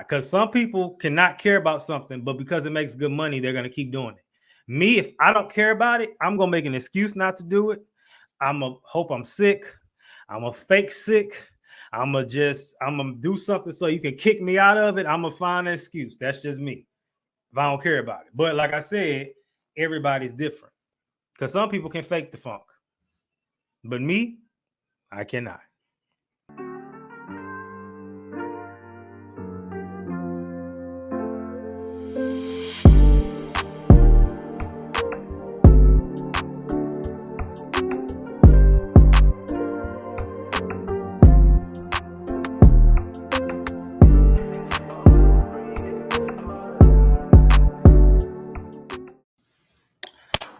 Because some people cannot care about something, but because it makes good money, they're going to keep doing it. Me, if I don't care about it, I'm going to make an excuse not to do it. I'm going to hope I'm sick. I'm going to fake sick. I'm going to do something so you can kick me out of it. I'm going to find an excuse. That's just me if I don't care about it. But like I said, everybody's different because some people can fake the funk. But me, I cannot.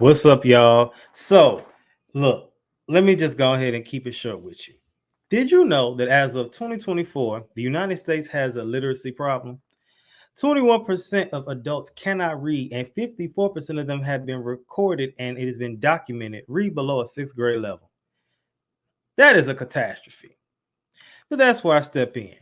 What's up, y'all? So, look, let me just go ahead and keep it short with you. Did you know that as of 2024, the United States has a literacy problem? 21% of adults cannot read, and 54% of them have been recorded, and it has been documented read below a 6th grade level. That is a catastrophe. But that's where I step in.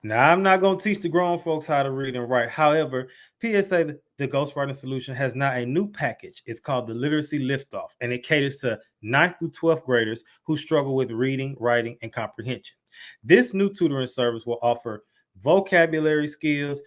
Now, I'm not going to teach the grown folks how to read and write. However, PSA, the Ghostwriting Solution, has now a new package. It's called the Literacy Liftoff, and it caters to 9th through 12th graders who struggle with reading, writing, and comprehension. This new tutoring service will offer vocabulary skills,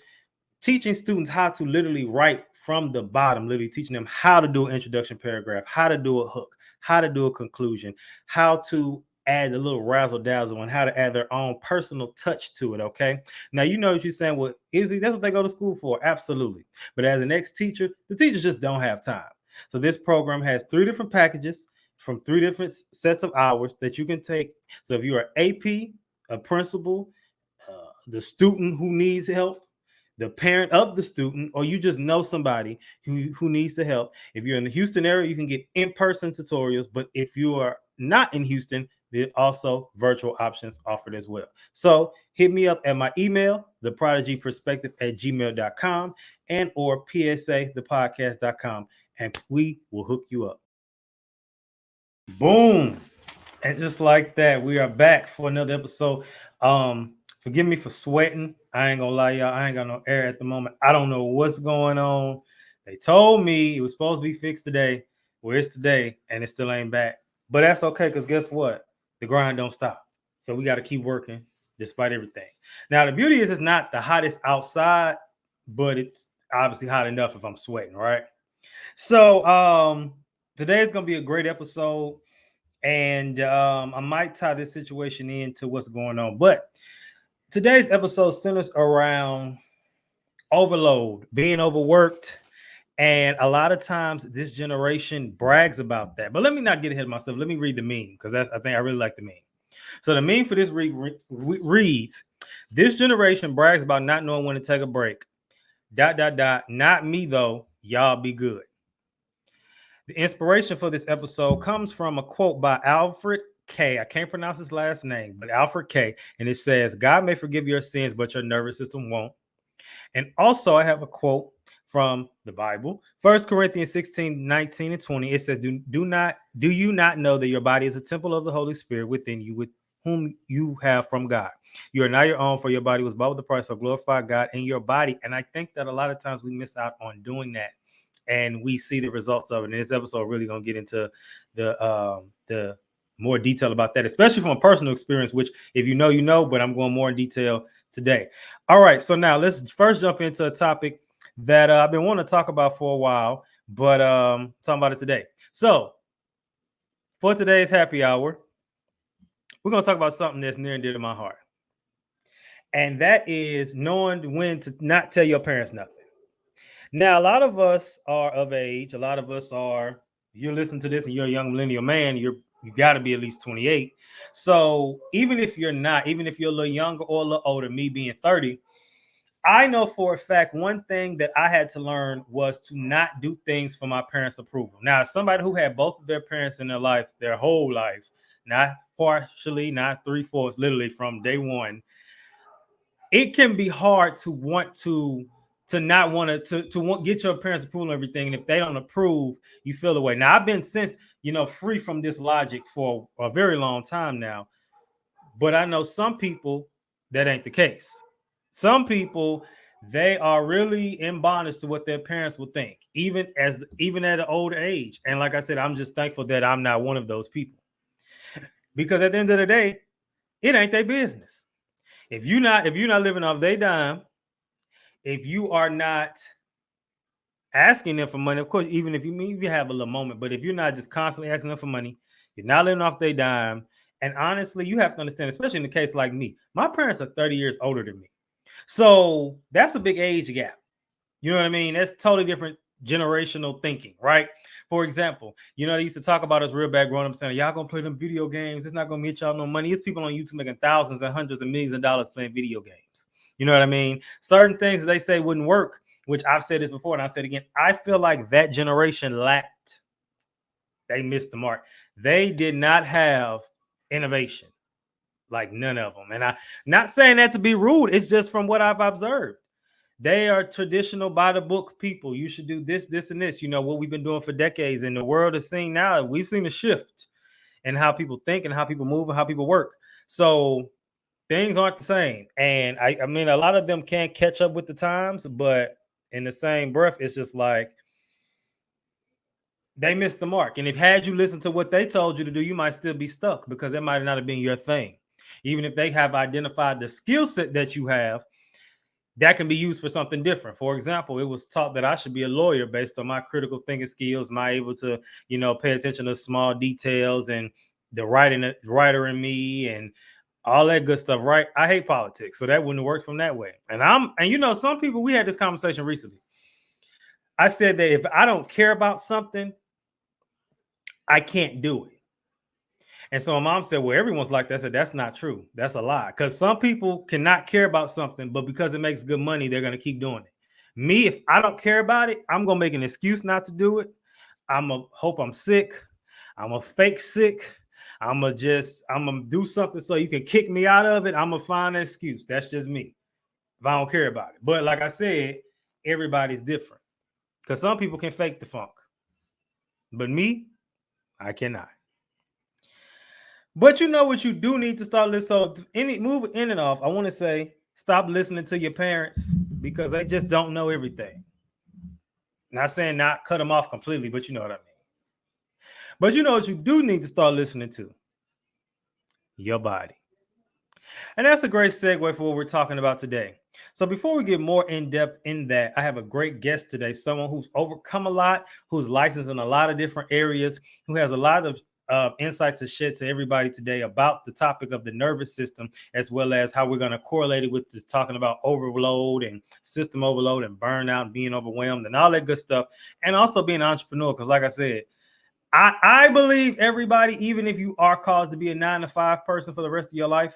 teaching students how to literally write from the bottom, literally teaching them how to do an introduction paragraph, how to do a hook, how to do a conclusion, how to add a little razzle dazzle, and how to add their own personal touch to it. Okay. Now, you know what you're saying. Well, that's what they go to school for. Absolutely. But as an ex-teacher, the teachers just don't have time. So this program has 3 different packages from 3 different sets of hours that you can take. So if you're an AP, a principal, the student who needs help, the parent of the student, or you just know somebody who needs the help. If you're in the Houston area, you can get in-person tutorials. But if you are not in Houston, there are also virtual options offered as well. So hit me up at my email, theprodigyperspective@gmail.com and or psathepodcast.com, and we will hook you up. Boom. And just like that, we are back for another episode. Forgive me for sweating. I ain't gonna lie, y'all. I ain't got no air at the moment. I don't know what's going on. They told me it was supposed to be fixed today. Well, it's today, and it still ain't back. But that's okay, because guess what? The grind don't stop. So we got to keep working despite everything. Now, the beauty is it's not the hottest outside, but it's obviously hot enough if I'm sweating, right? So today is gonna be a great episode, and I might tie this situation into what's going on, but today's episode centers around overload, being overworked, and a lot of times this generation brags about that. But let me not get ahead of myself. Let me read the meme, because I think I really like the meme. So the meme for this reads, "This generation brags about not knowing when to take a break. ... Not me though. Y'all be good." The inspiration for this episode comes from a quote by Alfred K. I can't pronounce his last name, but Alfred K. And it says, "God may forgive your sins, but your nervous system won't." And also I have a quote from the Bible, 1 Corinthians 16, 19 and 20. It says, do you not know that your body is a temple of the Holy Spirit within you, with whom you have from God? You are not your own, for your body was bought with the price, so glorify God in your body. And I think that a lot of times we miss out on doing that, and we see the results of it. And this episode really gonna get into the more detail about that, especially from a personal experience, which if you know, you know, but I'm going more in detail today. All right, so now let's first jump into a topic that I've been wanting to talk about for a while, but talking about it today. So for today's happy hour, we're going to talk about something that's near and dear to my heart. And that is knowing when to not tell your parents nothing. Now, a lot of us are of age. A lot of us are, you're listening to this and you're a young millennial man, you got to be at least 28. So even if you're not, even if you're a little younger or a little older, me being 30, I know for a fact one thing that I had to learn was to not do things for my parents' approval. Now, as somebody who had both of their parents in their life, their whole life, not partially, not 3/4, literally from day one, it can be hard to want to not want to get your parents' approval and everything. And if they don't approve, you feel the way. Now, I've been since, free from this logic for a very long time now, but I know some people that ain't the case. Some people, they are really in bondage to what their parents will think, even at an older age. And like I said, I'm just thankful that I'm not one of those people. Because at the end of the day, it ain't their business. If you're not living off their dime, if you are not asking them for money, of course, even if you have a little moment, but if you're not just constantly asking them for money, you're not living off their dime. And honestly, you have to understand, especially in a case like me, my parents are 30 years older than me. So that's a big age gap. You know what I mean? That's totally different generational thinking, right? For example, they used to talk about us real bad growing up saying, y'all gonna play them video games. It's not gonna get y'all no money. It's people on YouTube making thousands and hundreds of millions of dollars playing video games. You know what I mean? Certain things they say wouldn't work, which I've said this before and I'll say it again. I feel like that generation lacked, they missed the mark. They did not have innovation, like none of them. And I'm not saying that to be rude. It's just from what I've observed. They are traditional by the book people. You should do this, this, and this. What we've been doing for decades. And the world is seeing now, we've seen a shift in how people think and how people move and how people work. So things aren't the same. And I mean, a lot of them can't catch up with the times, but in the same breath, it's just like they missed the mark. And if had you listened to what they told you to do, you might still be stuck because that might not have been your thing. Even if they have identified the skill set that you have, that can be used for something different. For example, it was taught that I should be a lawyer based on my critical thinking skills, my able to, pay attention to small details and the writer in me and all that good stuff, right? I hate politics, so that wouldn't have worked from that way. And some people, we had this conversation recently. I said that if I don't care about something, I can't do it. And so my mom said, well, everyone's like that. I said, that's not true. That's a lie. Because some people cannot care about something, but because it makes good money, they're going to keep doing it. Me, if I don't care about it, I'm going to make an excuse not to do it. I'm going to hope I'm sick. I'm going to fake sick. I'm going to do something so you can kick me out of it. I'm going to find an excuse. That's just me if I don't care about it. But like I said, everybody's different because some people can fake the funk. But me, I cannot. But you know what you do need to start listening. So move in and off, I want to say stop listening to your parents because they just don't know everything. Not saying not cut them off completely, but you know what I mean. But you know what you do need to start listening to? Your body. And that's a great segue for what we're talking about today. So before we get more in depth in that, I have a great guest today, someone who's overcome a lot, who's licensed in a lot of different areas, who has a lot of insights to share to everybody today about the topic of the nervous system, as well as how we're going to correlate it with this talking about overload and system overload and burnout and being overwhelmed and all that good stuff. And also being an entrepreneur, because like I said, I believe everybody, even if you are called to be a 9-to-5 person for the rest of your life,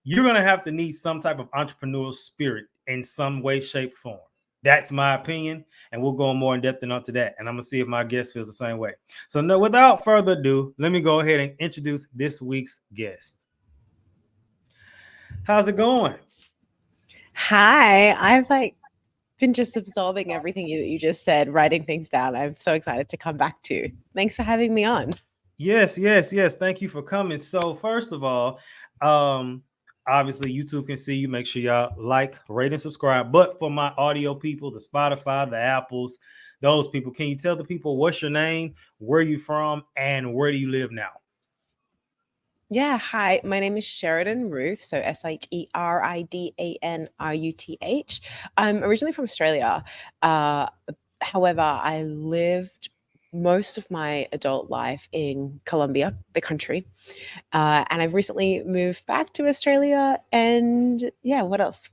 you're going to have to need some type of entrepreneurial spirit in some way, shape, form. That's my opinion, and we'll go more in depth into that. And I'm going to see if my guest feels the same way. So no, without further ado, let me go ahead and introduce this week's guest. How's it going? Hi, I've been just absorbing everything that you just said, writing things down. I'm so excited to come back to. Thanks for having me on. Yes. Thank you for coming. So first of all, obviously YouTube can see you. Make sure y'all like, rate, and subscribe. But for my audio people, the Spotify, the Apples, those people, can you tell the people what's your name, where you from, and where do you live now? Yeah, hi. My name is Sheridan Ruth, so Sheridanruth. I'm originally from Australia. However, I lived most of my adult life in Colombia, the country. And I've recently moved back to Australia. And yeah, what else?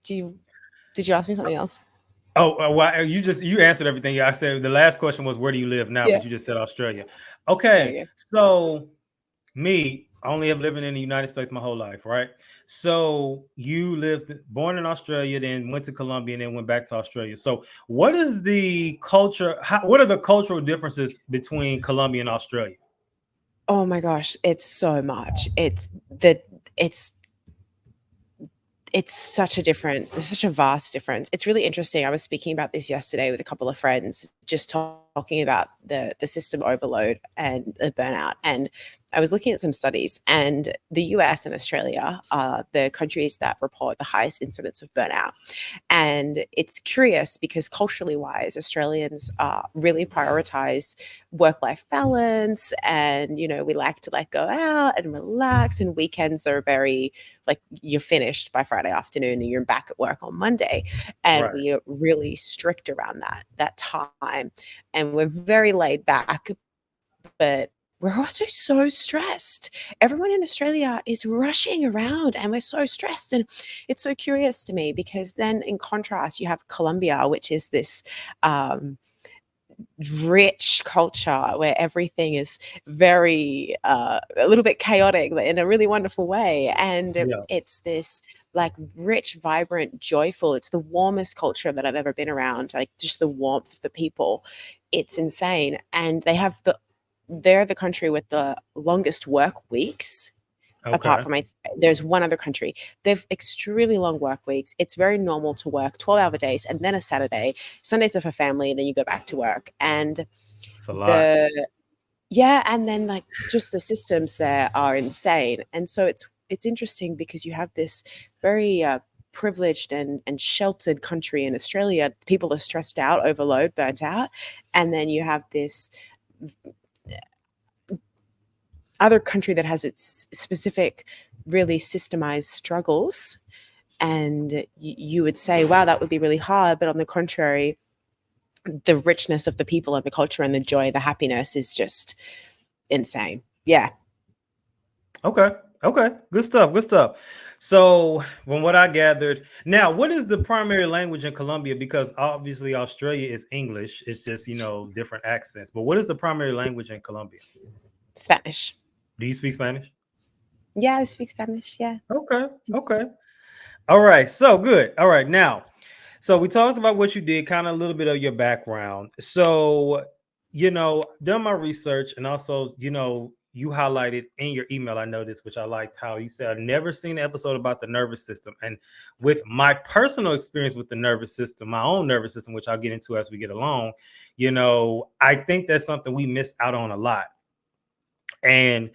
Did you ask me something else? Oh, well, you answered everything. I said the last question was where do you live now, Yeah. but you just said Australia. Okay, Okay. so me, I only have living in the United States my whole life, right? So you born in Australia, then went to Colombia, and then went back to Australia. So what is the culture? What are the cultural differences between Colombia and Australia? Oh my gosh, it's so much. It's such a vast difference. It's really interesting. I was speaking about this yesterday with a couple of friends, just talking about the system overload and the burnout. And I was looking at some studies, and the US and Australia are the countries that report the highest incidence of burnout. And it's curious because culturally wise, Australians really prioritize work-life balance, and we like to like go out and relax, and weekends are very like you're finished by Friday afternoon and you're back at work on Monday. And Right. we are really strict around that time, and we're very laid back, but we're also so stressed. Everyone in Australia is rushing around and we're so stressed. And it's so curious to me because then, in contrast, you have Colombia, which is this um, rich culture where everything is very a little bit chaotic, but in a really wonderful way. And Yeah. it's this like rich, vibrant, joyful. It's the warmest culture that I've ever been around. Like just the warmth of the people. It's insane. And they're the country with the longest work weeks. Apart Okay. from there's one other country. They've extremely long work weeks. It's very normal to work 12-hour days and then a Saturday. Sundays are for family, and then you go back to work. And It's a lot. the yeah, and then like just the systems there are insane. And so it's interesting because you have this very privileged and sheltered country in Australia. People are stressed out, overload, burnt out, and then you have this other country that has its specific, really systemized struggles. And you would say, wow, that would be really hard. But on the contrary, the richness of the people and the culture and the joy, the happiness is just insane. Yeah. Okay. Okay. Good stuff. Good stuff. So, from what I gathered, now what is the primary language in Colombia? Because obviously Australia is English. It's just different accents. But what is the primary language in Colombia? Spanish. Do you speak Spanish? Yeah, I speak Spanish. Yeah. Okay. Okay. All right. So good. All right. Now, so we talked about what you did, kind of a little bit of your background. So, done my research, and also, you highlighted in your email, I noticed, which I liked how you said, I've never seen an episode about the nervous system. And with my personal experience with the nervous system, my own nervous system, which I'll get into as we get along, I think that's something we miss out on a lot. And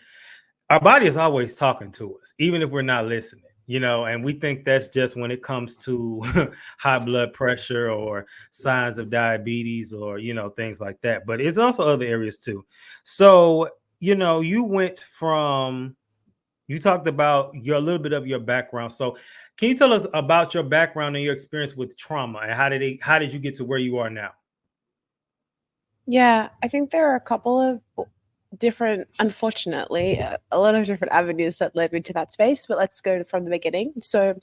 our body is always talking to us, even if we're not listening, and we think that's just when it comes to high blood pressure or signs of diabetes or, things like that. But it's also other areas too. So, you talked about a little bit of your background. So can you tell us about your background and your experience with trauma, and how did you get to where you are now? Yeah, I think there are a couple of different, unfortunately, a lot of different avenues that led me to that space. But let's go from the beginning. So,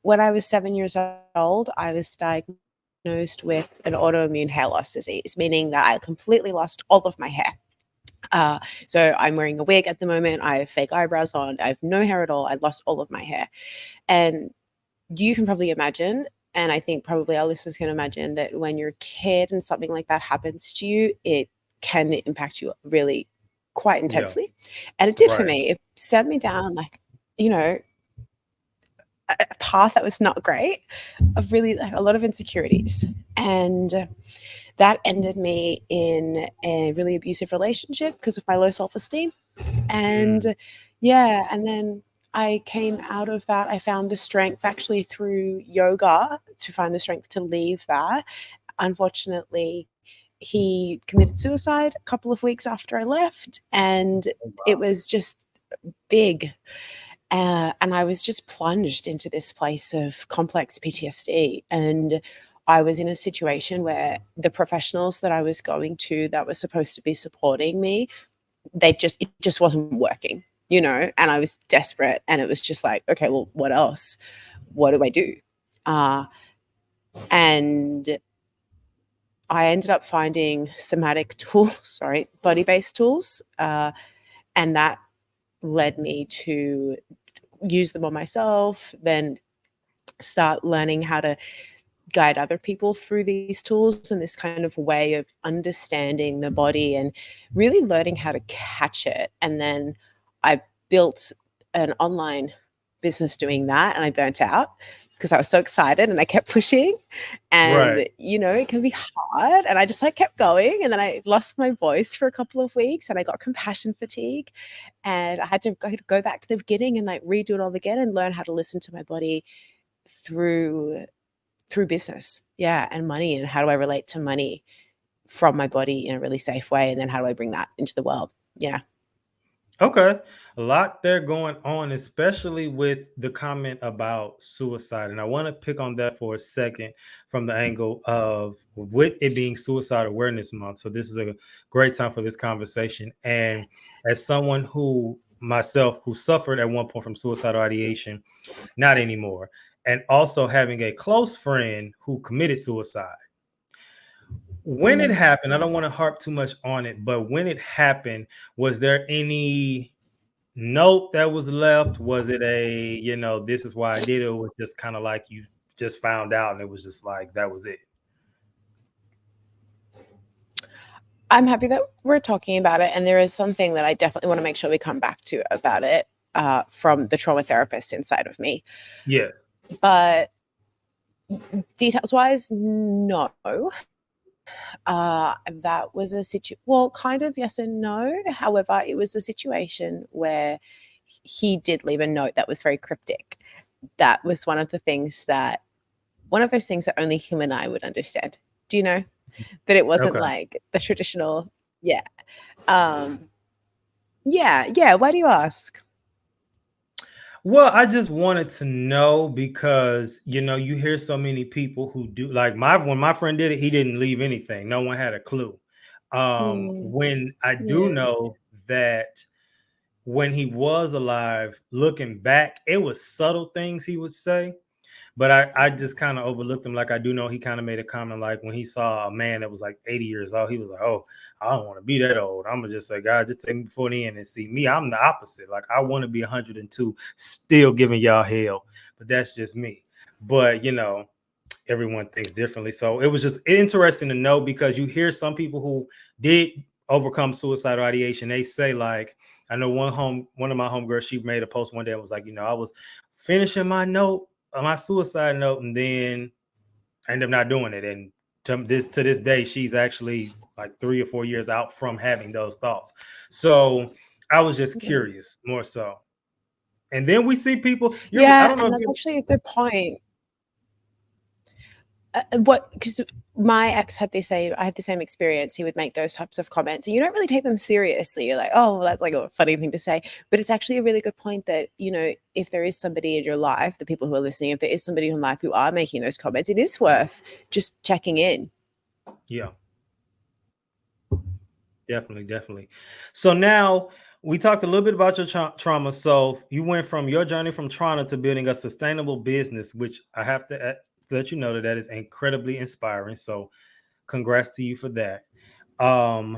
when I was 7 years old, I was diagnosed with an autoimmune hair loss disease, meaning that I completely lost all of my hair. So I'm wearing a wig at the moment. I have fake eyebrows on. I have no hair at all. I lost all of my hair. And you can probably imagine, and I think probably our listeners can imagine, that when you're a kid and something like that happens to you, it can impact you really quite Yeah. intensely. And it did for Right. me. It sent me down like, you know, a path that was not great, of really like a lot of insecurities. And that ended me in a really abusive relationship because of my low self-esteem. Mm, And yeah, and then I came out of that. I found the strength actually through yoga to find the strength to leave that. Unfortunately, he committed suicide a couple of weeks after I left, and oh, it wow. was just big. And I was just plunged into this place of complex PTSD. And I was in a situation where the professionals that I was going to that were supposed to be supporting me, it just wasn't working, and I was desperate. And it was just like, okay, well, what else? What do I do? Uh, and I ended up finding somatic tools, sorry, body based tools. And that led me to use them on myself, then start learning how to guide other people through these tools and this kind of way of understanding the body and really learning how to catch it. And then I built an online business doing that, and I burnt out. because I was so excited and I kept pushing. Right. And, it can be hard. And I just like kept going. And then I lost my voice for a couple of weeks and I got compassion fatigue. And I had to go back to the beginning and like redo it all again and learn how to listen to my body through business. Yeah. And money. And how do I relate to money from my body in a really safe way? And then how do I bring that into the world? Yeah. Okay. A lot there going on, especially with the comment about suicide. And I want to pick on that for a second from the angle of with it being Suicide Awareness Month. So this is a great time for this conversation. And as someone who myself who suffered at one point from suicidal ideation, not anymore, and also having a close friend who committed suicide. When it Mm. happened, I don't want to harp too much on it, but when it happened, was there any note that was left? Was it a, this is why I did it? Or was it just kind of like you just found out and it was just like that was it? I'm happy that we're talking about it. And there is something that I definitely want to make sure we come back to about it from the trauma therapist inside of me. Yes. But details wise, no. That was a well, kind of yes and no. However, it was a situation where he did leave a note that was very cryptic. That was one of those things that only him and I would understand. Do you know? But it wasn't Okay. like the traditional, yeah. Um, yeah. Why do you ask? Well, I just wanted to know because you hear so many people who do like when my friend did it, he didn't leave anything. No one had a clue. Mm, When I do yeah. know that when he was alive, looking back, it was subtle things he would say. But I just kind of overlooked him. Like I do know he kind of made a comment like when he saw a man that was like 80 years old, he was like, "Oh, I don't want to be that old. I'm gonna just say, God, just take me before the end and see me. I'm the opposite. Like I want to be 102, still giving y'all hell. But that's just me. But everyone thinks differently. So it was just interesting to know because you hear some people who did overcome suicidal ideation. They say like, I know one of my homegirls, she made a post one day and was like, I was finishing my suicide note, and then I ended up not doing it. And to this day, she's actually like 3 or 4 years out from having those thoughts. So I was just Yeah. curious more so. And then we see people, I Yeah, don't know and if that's you, actually a good point. What because my ex had the same I had the same experience. He would make those types of comments and you don't really take them seriously. You're like, oh, well, that's like a funny thing to say. But it's actually a really good point that, if there is somebody in your life, the people who are listening, if there is somebody in your life who are making those comments, it is worth just checking in. yeah. Definitely, definitely. So now we talked a little bit about your trauma. So you went from your journey from trauma to building a sustainable business, which I have to let you know that is incredibly inspiring. So congrats to you for that. Um,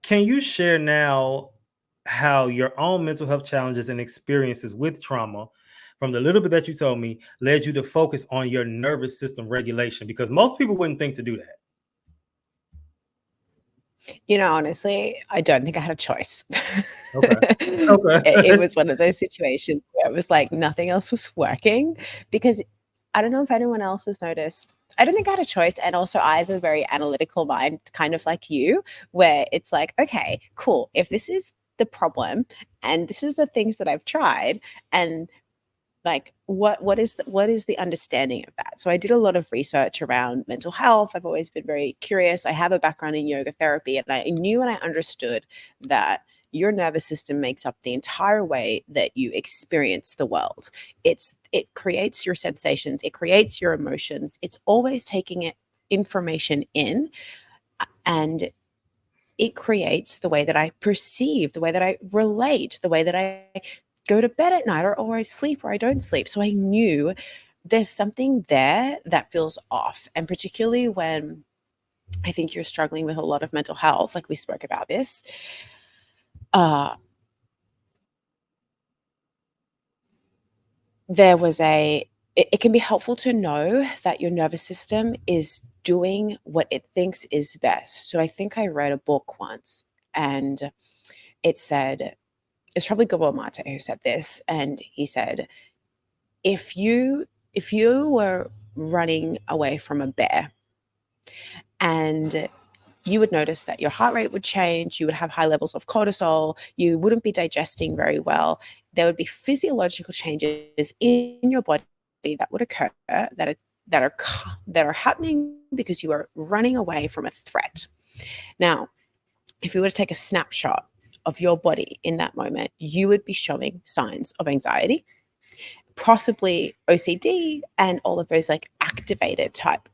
can you share now how your own mental health challenges and experiences with trauma, from the little bit that you told me, led you to focus on your nervous system regulation? Because most people wouldn't think to do that. Honestly, I don't think I had a choice. Okay. It Okay. was one of those situations where it was like nothing else was working because I don't know if anyone else has noticed. I don't think I had a choice. And also, I have a very analytical mind, kind of like you, where it's like, okay, cool. If this is the problem and this is the things that I've tried, and like what is the understanding of that? So I did a lot of research around mental health. I've always been very curious. I have a background in yoga therapy and I knew and I understood that your nervous system makes up the entire way that you experience the world. It creates your sensations, it creates your emotions. It's always taking it information in, and it creates the way that I perceive, the way that I relate, the way that I go to bed at night, or I sleep or I don't sleep. So I knew there's something there that feels off. And particularly when I think you're struggling with a lot of mental health, like we spoke about this, uh, there was it can be helpful to know that your nervous system is doing what it thinks is best. So I think I read a book once and it said, it's probably Gabor Mate who said this, and he said, if you if you were running away from a bear, and you would notice that your heart rate would change, you would have high levels of cortisol, you wouldn't be digesting very well. There would be physiological changes in your body that would occur that are happening because you are running away from a threat. Now, if we were to take a snapshot of your body in that moment, you would be showing signs of anxiety, possibly OCD, and all of those like activated type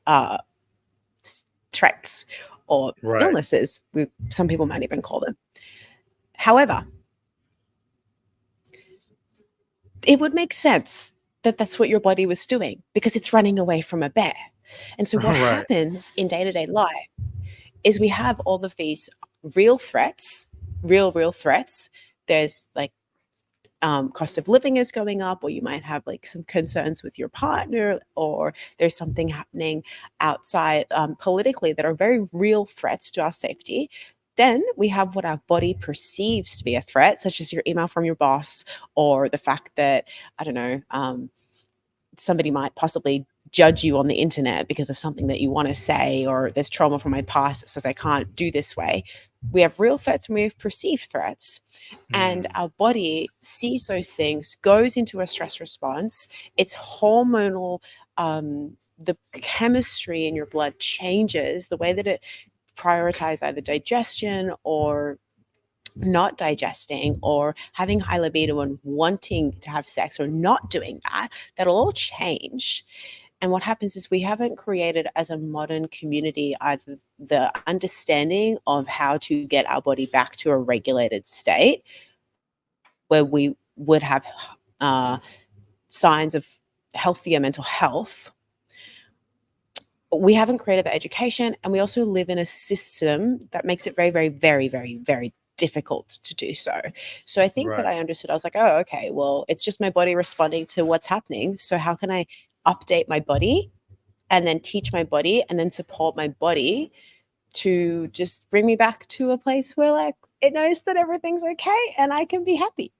traits or Right. illnesses, some people might even call them. However, it would make sense that that's what your body was doing because it's running away from a bear. And so, what Right. happens in day to day life is we have all of these real threats, real threats. There's like cost of living is going up, or you might have like some concerns with your partner, or there's something happening outside politically that are very real threats to our safety. Then we have what our body perceives to be a threat, such as your email from your boss, or the fact that, I don't know, somebody might possibly judge you on the internet because of something that you want to say, or there's trauma from my past that says I can't do this way. We have real threats and we have perceived threats. And our body sees those things, goes into a stress response. It's hormonal. The chemistry in your blood changes, the way that it prioritizes either digestion or not digesting, or having high libido and wanting to have sex or not doing that. That'll all change. And what happens is we haven't created as a modern community either the understanding of how to get our body back to a regulated state where we would have signs of healthier mental health. We haven't created the education, and we also live in a system that makes it very, very, very, very, very difficult to do so. So I think that Right. I understood. I was like, oh, okay, well, it's just my body responding to what's happening. So how can I update my body and then teach my body and then support my body to just bring me back to a place where like it knows that everything's okay and I can be happy.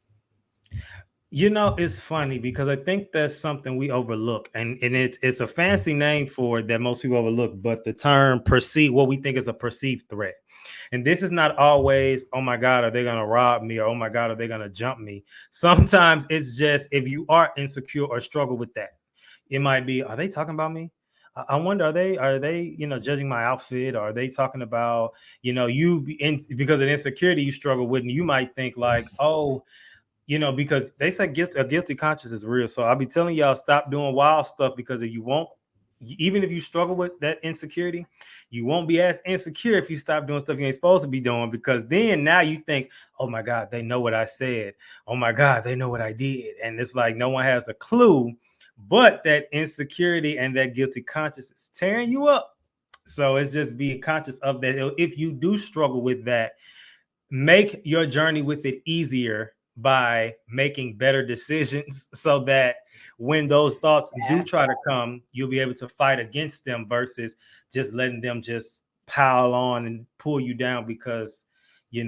You know, it's funny because I think that's something we overlook, and it's a fancy name for it that most people overlook. But the term perceive, what we think is a perceived threat, and this is not always, oh my God, are they gonna rob me, or oh my God, are they gonna jump me? Sometimes it's just if you are insecure or struggle with that, it might be, are they talking about me? I wonder, are they judging my outfit, or are they talking about because of insecurity you struggle with, and you might think like, oh, because they say a guilty conscience is real. So I'll be telling y'all, stop doing wild stuff, because if you won't, even if you struggle with that insecurity, you won't be as insecure if you stop doing stuff you ain't supposed to be doing, because then now you think, oh my God, they know what I said. Oh my God, they know what I did. And it's like no one has a clue, but that insecurity and that guilty conscience is tearing you up. So it's just being conscious of that. If you do struggle with that, make your journey with it easier by making better decisions so that when those thoughts do Yeah. try to come, you'll be able to fight against them versus just letting them just pile on and pull you down because you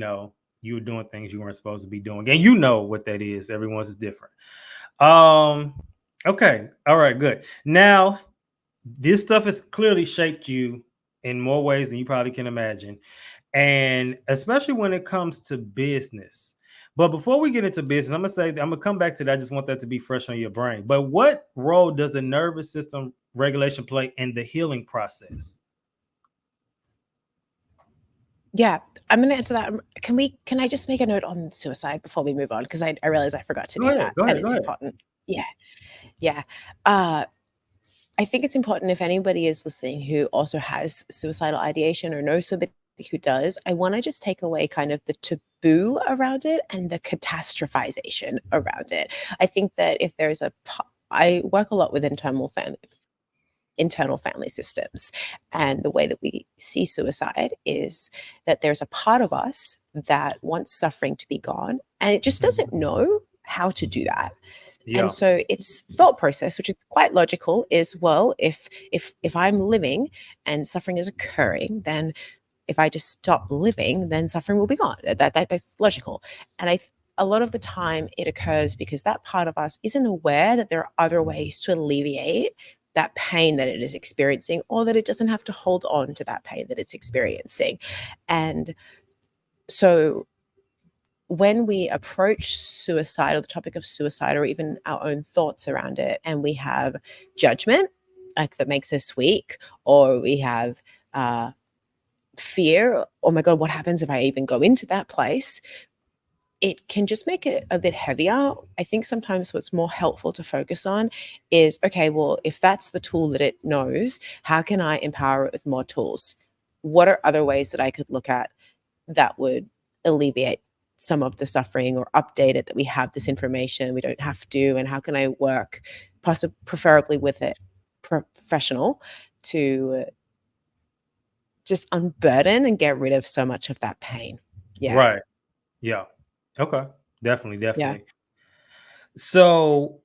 were doing things you weren't supposed to be doing. And you know what that is. Everyone's is different. Um okay. All right, good. Now, this stuff has clearly shaped you in more ways than you probably can imagine, and especially when it comes to business. But before we get into business, I'm gonna come back to that. I just want that to be fresh on your brain. But what role does the nervous system regulation play in the healing process? Yeah, I'm gonna answer that. Can I just make a note on suicide before we move on? Because I realize I forgot to Go do ahead, that, go and ahead, go it's ahead. important. Yeah, yeah. Uh, I think it's important, if anybody is listening who also has suicidal ideation or knows somebody who does, I want to just take away kind of the taboo around it and the catastrophization around it. I think that if there's I work a lot with internal family systems. And the way that we see suicide is that there's a part of us that wants suffering to be gone, and it just doesn't know how to do that. And Yeah. so its thought process, which is quite logical, is, well, if I'm living and suffering is occurring, then if I just stop living, then suffering will be gone. That's logical. And a lot of the time it occurs because that part of us isn't aware that there are other ways to alleviate that pain that it is experiencing, or that it doesn't have to hold on to that pain that it's experiencing. And so when we approach suicide, or the topic of suicide, or even our own thoughts around it, and we have judgment, like that makes us weak, or we have fear, oh my God, what happens if I even go into that place? It can just make it a bit heavier. I think sometimes what's more helpful to focus on is, okay, well, if that's the tool that it knows, how can I empower it with more tools? What are other ways that I could look at that would alleviate some of the suffering, or update it that we have this information, we don't have to, and how can I work preferably with it professional to just unburden and get rid of so much of that pain. Yeah. Right. Yeah. Okay. Definitely. Yeah. Definitely. So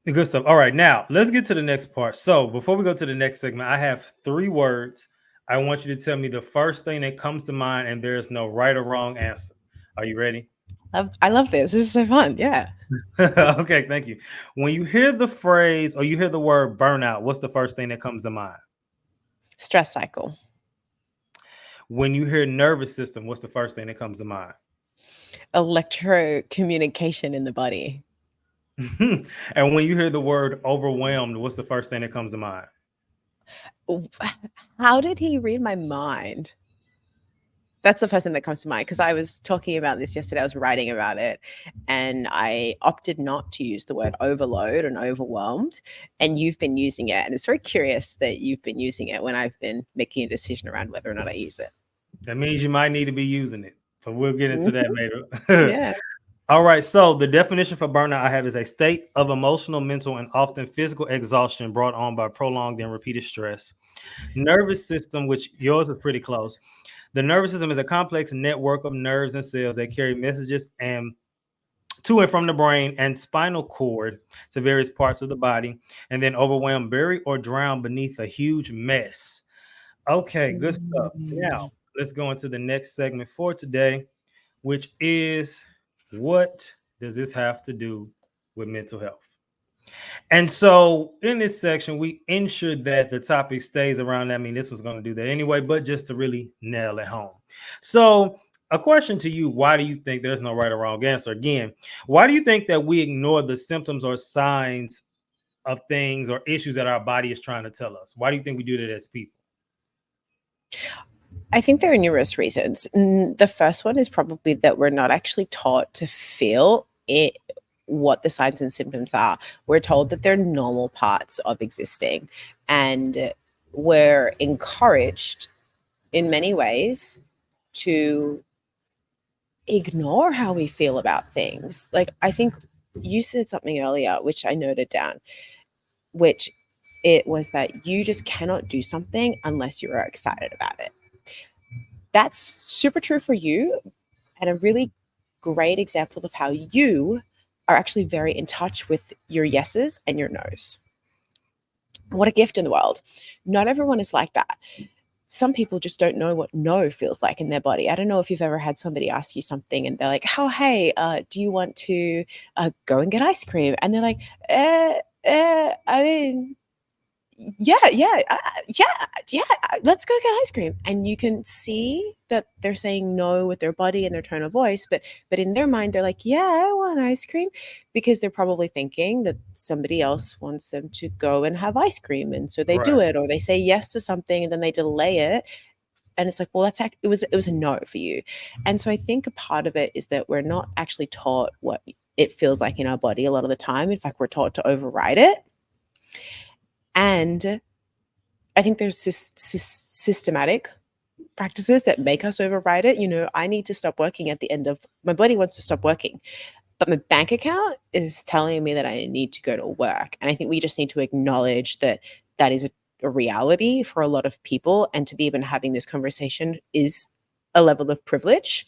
good stuff. All right. Now let's get to the next part. So before we go to the next segment, I have 3 words. I want you to tell me the first thing that comes to mind, and there's no right or wrong answer. Are you ready? I love this. This is so fun. Yeah. Okay. Thank you. When you hear the phrase or you hear the word burnout, what's the first thing that comes to mind? Stress cycle. When you hear nervous system, what's the first thing that comes to mind? Electrocommunication in the body. And when you hear the word overwhelmed, what's the first thing that comes to mind? How did he read my mind? That's the first thing that comes to mind, because I was talking about this yesterday. I was writing about it, and I opted not to use the word overload and overwhelmed. And you've been using it. And it's very curious that you've been using it when I've been making a decision around whether or not I use it. That means you might need to be using it, but we'll get into that later. Yeah. All right. So the definition for burnout I have is a state of emotional, mental, and often physical exhaustion brought on by prolonged and repeated stress. Nervous system, which yours is pretty close. The nervous system is a complex network of nerves and cells that carry messages and to and from the brain and spinal cord to various parts of the body, and then overwhelmed, buried, or drowned beneath a huge mess. Okay, good stuff. Now, let's go into the next segment for today, which is, what does this have to do with mental health? And so in this section, we ensure that the topic stays around. I mean, this was going to do that anyway, but just to really nail it home. So, a question to you: why do you think there's no right or wrong answer? Again, why do you think that we ignore the symptoms or signs of things or issues that our body is trying to tell us? Why do you think we do that as people? I think there are numerous reasons. The first one is probably that we're not actually taught to feel it, what the signs and symptoms are. We're told that they're normal parts of existing, and we're encouraged in many ways to ignore how we feel about things. Like, I think you said something earlier, which I noted down, which it was that you just cannot do something unless you are excited about it. That's super true for you, and a really great example of how you are actually very in touch with your yeses and your nos. What a gift in the world. Not everyone is like that. Some people just don't know what no feels like in their body. I don't know if you've ever had somebody ask you something and they're like, oh, hey, do you want to go and get ice cream? And they're like, I mean, yeah, let's go get ice cream. And you can see that they're saying no with their body and their tone of voice, but in their mind they're like, yeah, I want ice cream, because they're probably thinking that somebody else wants them to go and have ice cream, and so they do Right. it, or they say yes to something and then they delay it, and it's like, well, it was a no for you. And so I think a part of it is that we're not actually taught what it feels like in our body a lot of the time. In fact, we're taught to override it. And I think there's systematic practices that make us override it. You know, I need to stop working at the end of, my body wants to stop working, but my bank account is telling me that I need to go to work. And I think we just need to acknowledge that that is a reality for a lot of people. And to be even having this conversation is a level of privilege.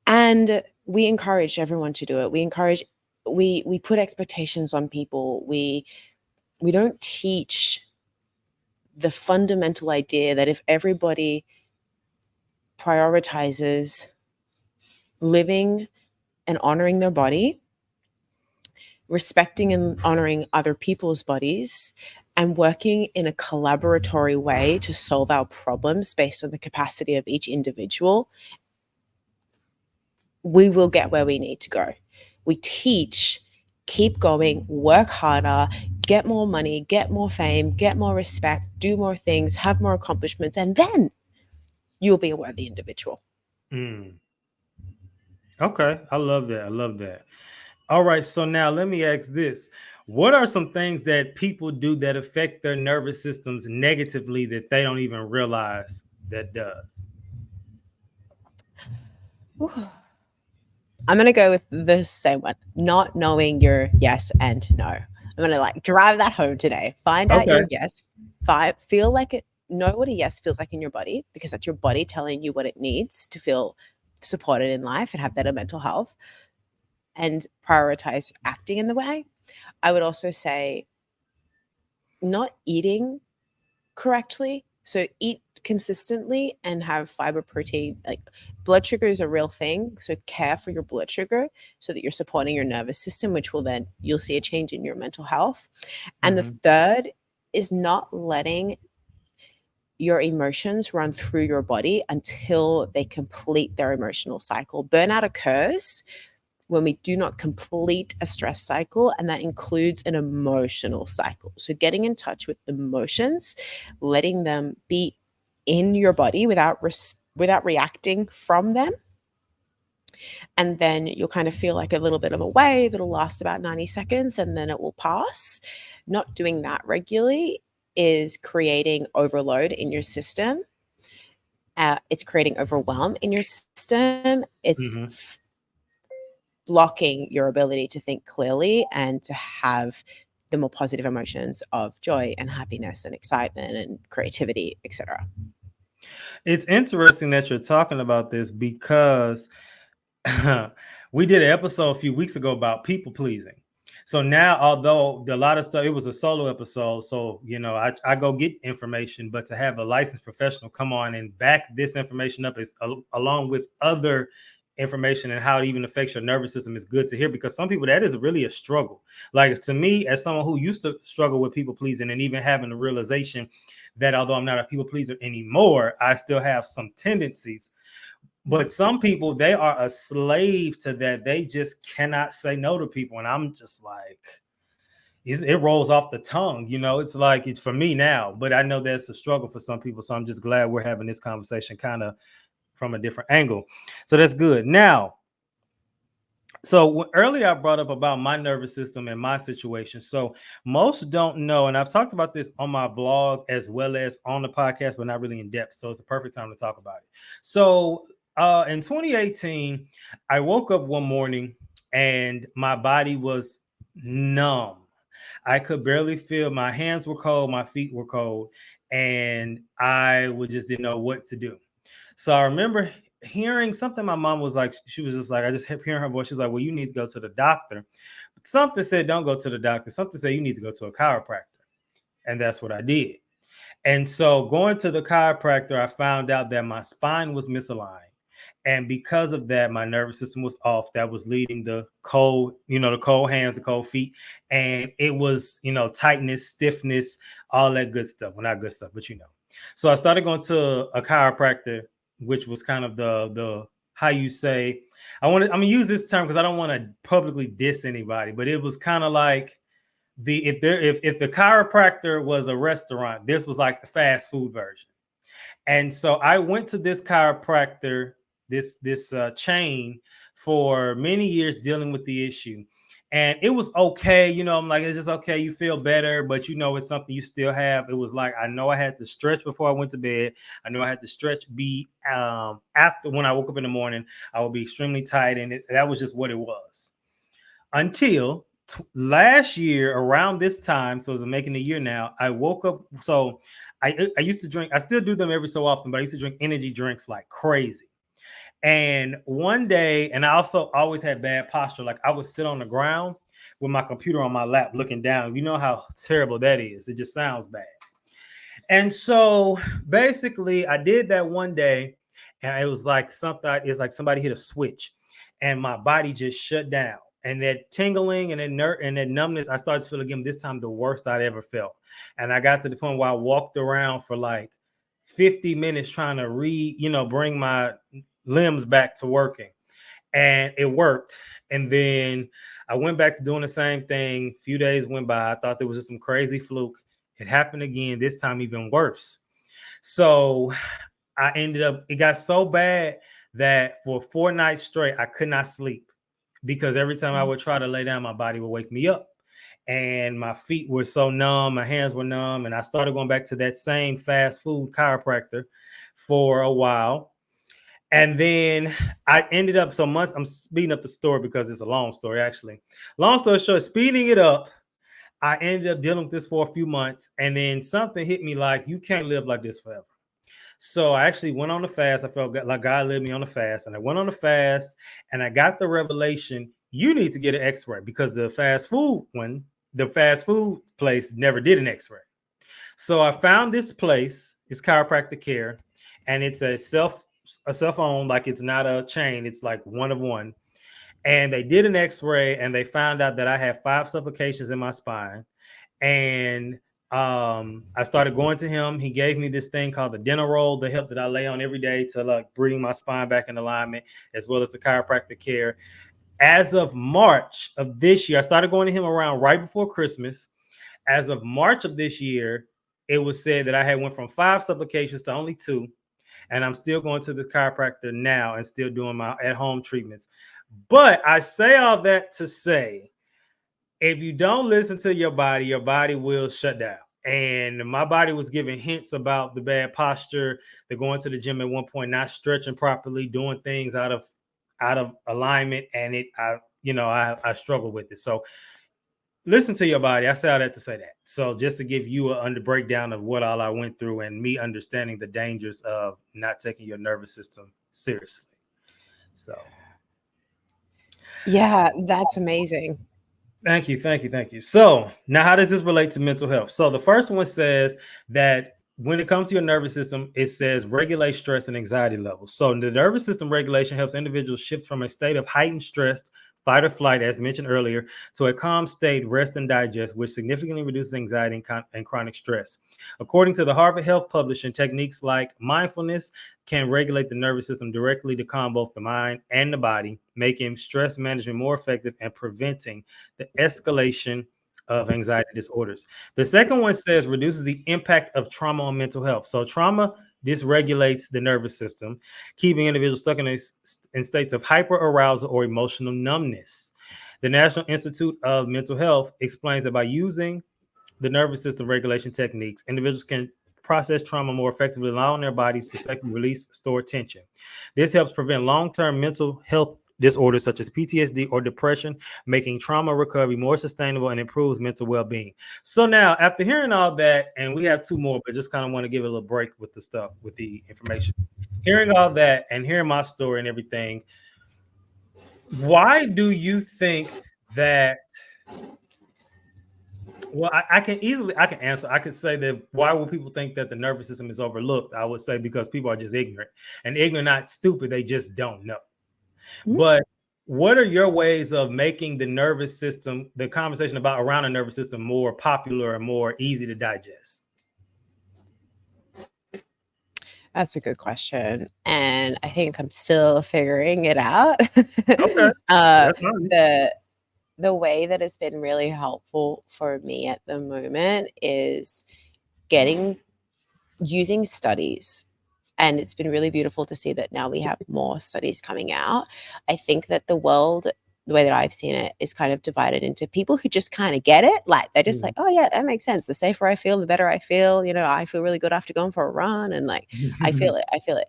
And we encourage everyone to do it. We put expectations on people. We don't teach the fundamental idea that if everybody prioritizes living and honoring their body, respecting and honoring other people's bodies, and working in a collaboratory way to solve our problems based on the capacity of each individual, we will get where we need to go. We teach, keep going, work harder, get more money, get more fame, get more respect, do more things, have more accomplishments, and then you'll be a worthy individual. Mm. Okay, I love that. I love that. All right, so now let me ask this. What are some things that people do that affect their nervous systems negatively that they don't even realize that does? I'm gonna go with the same one. Not knowing your yes and no. I'm gonna like drive that home today. Find out Okay. your yes. Feel like it. Know what a yes feels like in your body, because that's your body telling you what it needs to feel supported in life and have better mental health, and prioritize acting in the way. I would also say not eating correctly. So eat consistently and have fiber, protein. Like, blood sugar is a real thing. So care for your blood sugar so that you're supporting your nervous system, which will then you'll see a change in your mental health. And the Mm-hmm. third is not letting your emotions run through your body until they complete their emotional cycle. Burnout occurs when we do not complete a stress cycle, and that includes an emotional cycle. So getting in touch with emotions, letting them be in your body without reacting from them, and then you'll kind of feel like a little bit of a wave. It'll last about 90 seconds and then it will pass. Not doing that regularly is creating overload in your system. It's creating overwhelm in your system. It's Mm-hmm. blocking your ability to think clearly and to have the more positive emotions of joy and happiness and excitement and creativity, etc. It's interesting that you're talking about this because we did an episode a few weeks ago about people pleasing. So now, although a lot of stuff, it was a solo episode. So, I go get information, but to have a licensed professional come on and back this information up is along with other information and how it even affects your nervous system is good to hear, because some people, that is really a struggle. Like, to me, as someone who used to struggle with people pleasing and even having the realization that although I'm not a people pleaser anymore, I still have some tendencies. But some people, they are a slave to that. They just cannot say no to people. And I'm just like, it rolls off the tongue. It's like, it's for me now, but I know that's a struggle for some people. So I'm just glad we're having this conversation kind of from a different angle. So that's good. Now, so earlier I brought up about my nervous system and my situation. So most don't know, and I've talked about this on my blog as well as on the podcast, but not really in depth. So it's a perfect time to talk about it. So in 2018, I woke up one morning and my body was numb. I could barely feel, my hands were cold, my feet were cold, and I would just didn't know what to do. So I remember hearing something. My mom was like, she was just like, I just kept hearing her voice. She was like, well, you need to go to the doctor. But something said, don't go to the doctor. Something said, you need to go to a chiropractor. And that's what I did. And so going to the chiropractor, I found out that my spine was misaligned. And because of that, my nervous system was off. That was leading the cold, the cold hands, the cold feet. And it was, tightness, stiffness, all that good stuff. Well, not good stuff, but So I started going to a chiropractor, which was kind of the how you say, I'm gonna use this term because I don't want to publicly diss anybody, but it was kind of like if the chiropractor was a restaurant, this was like the fast food version. And so I went to this chiropractor, this chain, for many years dealing with the issue. And it was okay. I'm like, it's just okay. You feel better, but it's something you still have. It was like, I know I had to stretch before I went to bed. I know I had to stretch, after when I woke up in the morning, I would be extremely tight. And that was just what it was until last year around this time. So it's making a year now. I woke up. So I used to drink, I still do them every so often, but I used to drink energy drinks like crazy. And one day, and I also always had bad posture. Like, I would sit on the ground with my computer on my lap looking down. You know how terrible that is. It just sounds bad. And so basically I did that one day, and it was like something, it's like somebody hit a switch. and my body just shut down. And that tingling and that numbness, I started to feel again, this time the worst I'd ever felt. And I got to the point where I walked around for like 50 minutes trying to bring my limbs back to working. And it worked. And then I went back to doing the same thing. A few days went by. I thought there was just some crazy fluke. It happened again, this time even worse. So it got so bad that for 4 nights straight, I could not sleep because every time I would try to lay down, my body would wake me up. And my feet were so numb, my hands were numb. And I started going back to that same fast food chiropractor for a while. And then I ended up I'm speeding up the story because it's a long story, actually. Long story short, speeding it up, I ended up dealing with this for a few months. And then something hit me like, you can't live like this forever. So I actually went on a fast. I felt like God led me on a fast. And I went on a fast and I got the revelation, you need to get an x-ray because the fast food place never did an x-ray. So I found this place, it's chiropractic care, and it's a self-owned, like it's not a chain, it's like one of one. And they did an x-ray and they found out that I had 5 suffocations in my spine. And I started going to him. He gave me this thing called the dental roll, the help that I lay on every day to like bring my spine back in alignment, as well as the chiropractic care. As of March of this year, I started going to him around right before Christmas. As of March of this year, it was said that I had went from 5 supplications to only 2. And I'm still going to the chiropractor now and still doing my at-home treatments. But I say all that to say, if you don't listen to your body will shut down. And my body was giving hints about the bad posture, the going to the gym at one point, not stretching properly, doing things out of alignment. And I struggle with it. So listen to your body. I say all that to say that. So just to give you a under breakdown of what all I went through and me understanding the dangers of not taking your nervous system seriously. So Yeah, that's amazing. thank you, thank you, thank you. So now how does this relate to mental health? So the first one says that when it comes to your nervous system, it says regulate stress and anxiety levels. So the nervous system regulation helps individuals shift from a state of heightened stress, fight or flight, as mentioned earlier, to a calm state, rest and digest, which significantly reduces anxiety and chronic stress. According to the Harvard Health Publishing, techniques like mindfulness can regulate the nervous system directly to calm both the mind and the body, making stress management more effective and preventing the escalation of anxiety disorders. The second one says reduces the impact of trauma on mental health. So trauma dysregulates the nervous system, keeping individuals stuck in states of hyperarousal or emotional numbness. The National Institute of Mental Health explains that by using the nervous system regulation techniques, individuals can process trauma more effectively, allowing their bodies to safely release stored tension. This helps prevent long-term mental health disorders such as PTSD or depression, making trauma recovery more sustainable and improves mental well-being. So now, after hearing all that, and we have 2 more, but just kind of want to give it a little break with the stuff, with the information. Hearing all that and hearing my story and everything, why do you think that well, I can answer. I could say that why would people think that the nervous system is overlooked? I would say because people are just ignorant, and ignorant, not stupid. They just don't know. Mhm. But what are your ways of making the nervous system, the conversation about around the nervous system, more popular and more easy to digest? That's a good question, and I think I'm still figuring it out. Okay, uh, that's fine. the the way that has been really helpful for me at the moment is getting using studies. And it's been really beautiful to see that now we have more studies coming out. I think that the way that I've seen it, is kind of divided into people who just kind of get it. Like they're just like, oh yeah, that makes sense. The safer I feel, the better I feel. I feel really good after going for a run, and like I feel it. I feel it.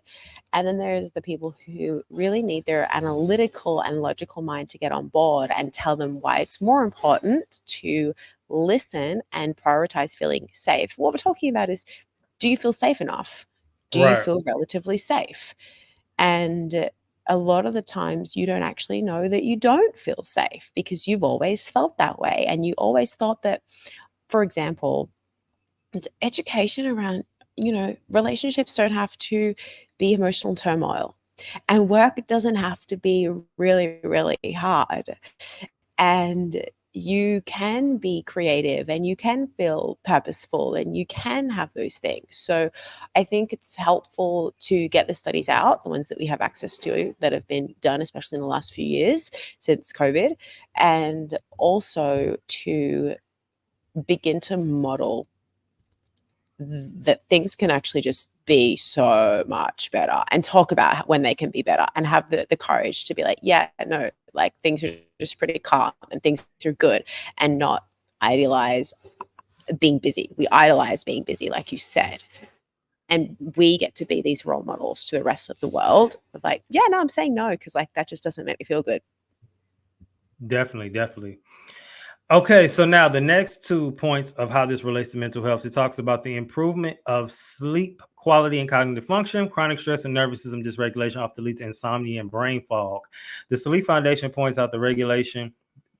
And then there's the people who really need their analytical and logical mind to get on board and tell them why it's more important to listen and prioritize feeling safe. What we're talking about is, do you feel safe enough? Do you Right. feel relatively safe? And a lot of the times you don't actually know that you don't feel safe because you've always felt that way. And you always thought that, for example, it's education around, relationships don't have to be emotional turmoil. And work doesn't have to be really, really hard. And you can be creative and you can feel purposeful and you can have those things. So I think it's helpful to get the studies out, the ones that we have access to that have been done, especially in the last few years since COVID, and also to begin to model that things can actually just be so much better, and talk about when they can be better, and have the courage to be like, yeah, no, like things are just pretty calm and things are good, and not idealize being busy. We idolize being busy, like you said. And we get to be these role models to the rest of the world of like, yeah, no, I'm saying no, because like that just doesn't make me feel good. Definitely, definitely. Okay, so now the next 2 points of how this relates to mental health, it talks about the improvement of sleep quality and cognitive function. Chronic stress and nervous system dysregulation often lead to insomnia and brain fog. The Sleep Foundation points out that regulating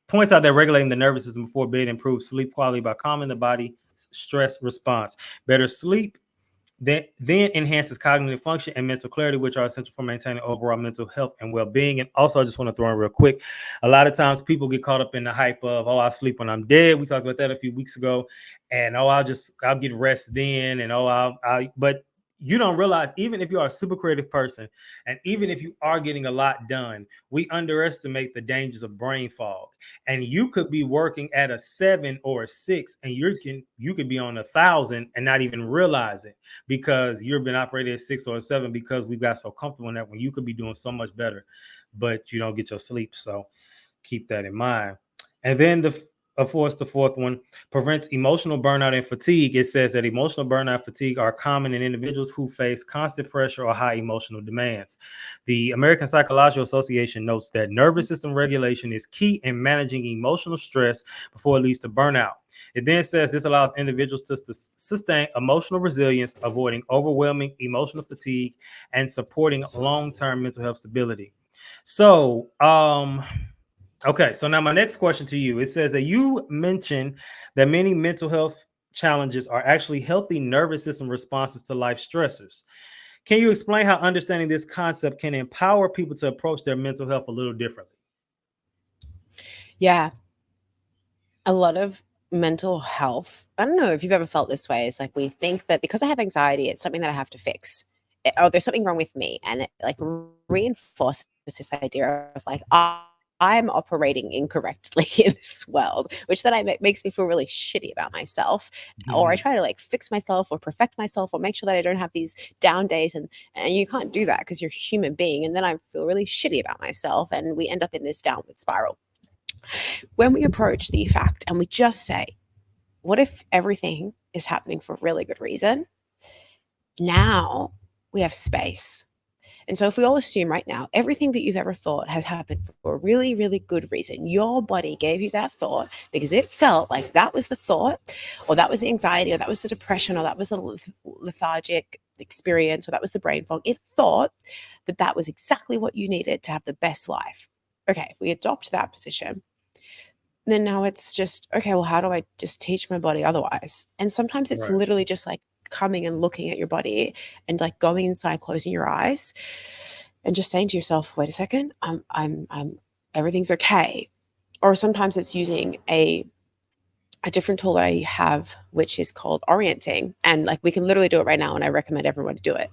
the nervous system before bed improves sleep quality by calming the body stress response. Better sleep that then enhances cognitive function and mental clarity, which are essential for maintaining overall mental health and well-being. And also, I just want to throw in real quick, a lot of times people get caught up in the hype of, oh, I'll sleep when I'm dead. We talked about that a few weeks ago. And oh, I'll get rest then. And oh, but you don't realize, even if you are a super creative person, and even if you are getting a lot done, we underestimate the dangers of brain fog. And you could be working at a 7 or a 6, and you could be on 1,000 and not even realize it, because you've been operating at 6 or a 7, because we got so comfortable in that, when you could be doing so much better, but you don't get your sleep. So keep that in mind. And then of course, the fourth one, prevents emotional burnout and fatigue. It says that emotional burnout and fatigue are common in individuals who face constant pressure or high emotional demands. The American Psychological Association notes that nervous system regulation is key in managing emotional stress before it leads to burnout. It then says this allows individuals to sustain emotional resilience, avoiding overwhelming emotional fatigue, and supporting long-term mental health stability. So, okay, so now my next question to you, it says that you mentioned that many mental health challenges are actually healthy nervous system responses to life stressors. Can you explain how understanding this concept can empower people to approach their mental health a little differently? Yeah. A lot of mental health, I don't know if you've ever felt this way. It's like we think that because I have anxiety, it's something that I have to fix. Oh, there's something wrong with me. And it like reinforces this idea of like, I'm operating incorrectly in this world, which then makes me feel really shitty about myself. Or I Mhm. try to like fix myself or perfect myself or make sure that I don't have these down days. And you can't do that because you're a human being. And then I feel really shitty about myself. And we end up in this downward spiral. When we approach the fact and we just say, what if everything is happening for a really good reason? Now we have space. And so, if we all assume right now, everything that you've ever thought has happened for a really, really good reason, your body gave you that thought because it felt like that was the thought, or that was the anxiety, or that was the depression, or that was the lethargic experience, or that was the brain fog. It thought that that was exactly what you needed to have the best life. Okay, if we adopt that position, then now it's just, okay, well, how do I just teach my body otherwise? And sometimes it's Right. literally just like coming and looking at your body and like going inside, closing your eyes and just saying to yourself, wait a second, everything's okay. Or sometimes it's using a different tool that I have, which is called orienting. And like we can literally do it right now. And I recommend everyone to do it.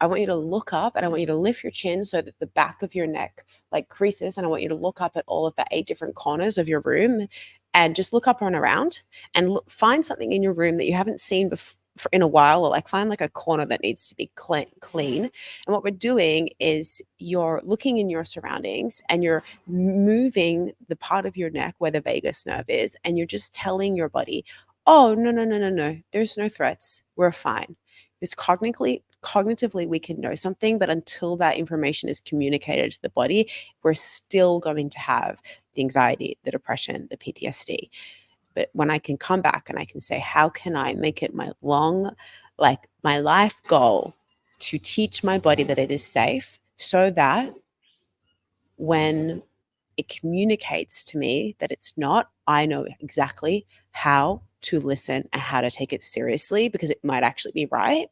I want you to look up and I want you to lift your chin so that the back of your neck like creases. And I want you to look up at all of the 8 different corners of your room and just look up and around and find something in your room that you haven't seen before in a while, or like find like a corner that needs to be clean. And what we're doing is you're looking in your surroundings and you're moving the part of your neck where the vagus nerve is, and you're just telling your body, oh, no, no, no, no, no, there's no threats, we're fine. Because cognitively we can know something, but until that information is communicated to the body, we're still going to have the anxiety, the depression, the PTSD. But when I can come back and I can say, how can I make it my life goal to teach my body that it is safe, so that when it communicates to me that it's not, I know exactly how to listen and how to take it seriously, because it might actually be right.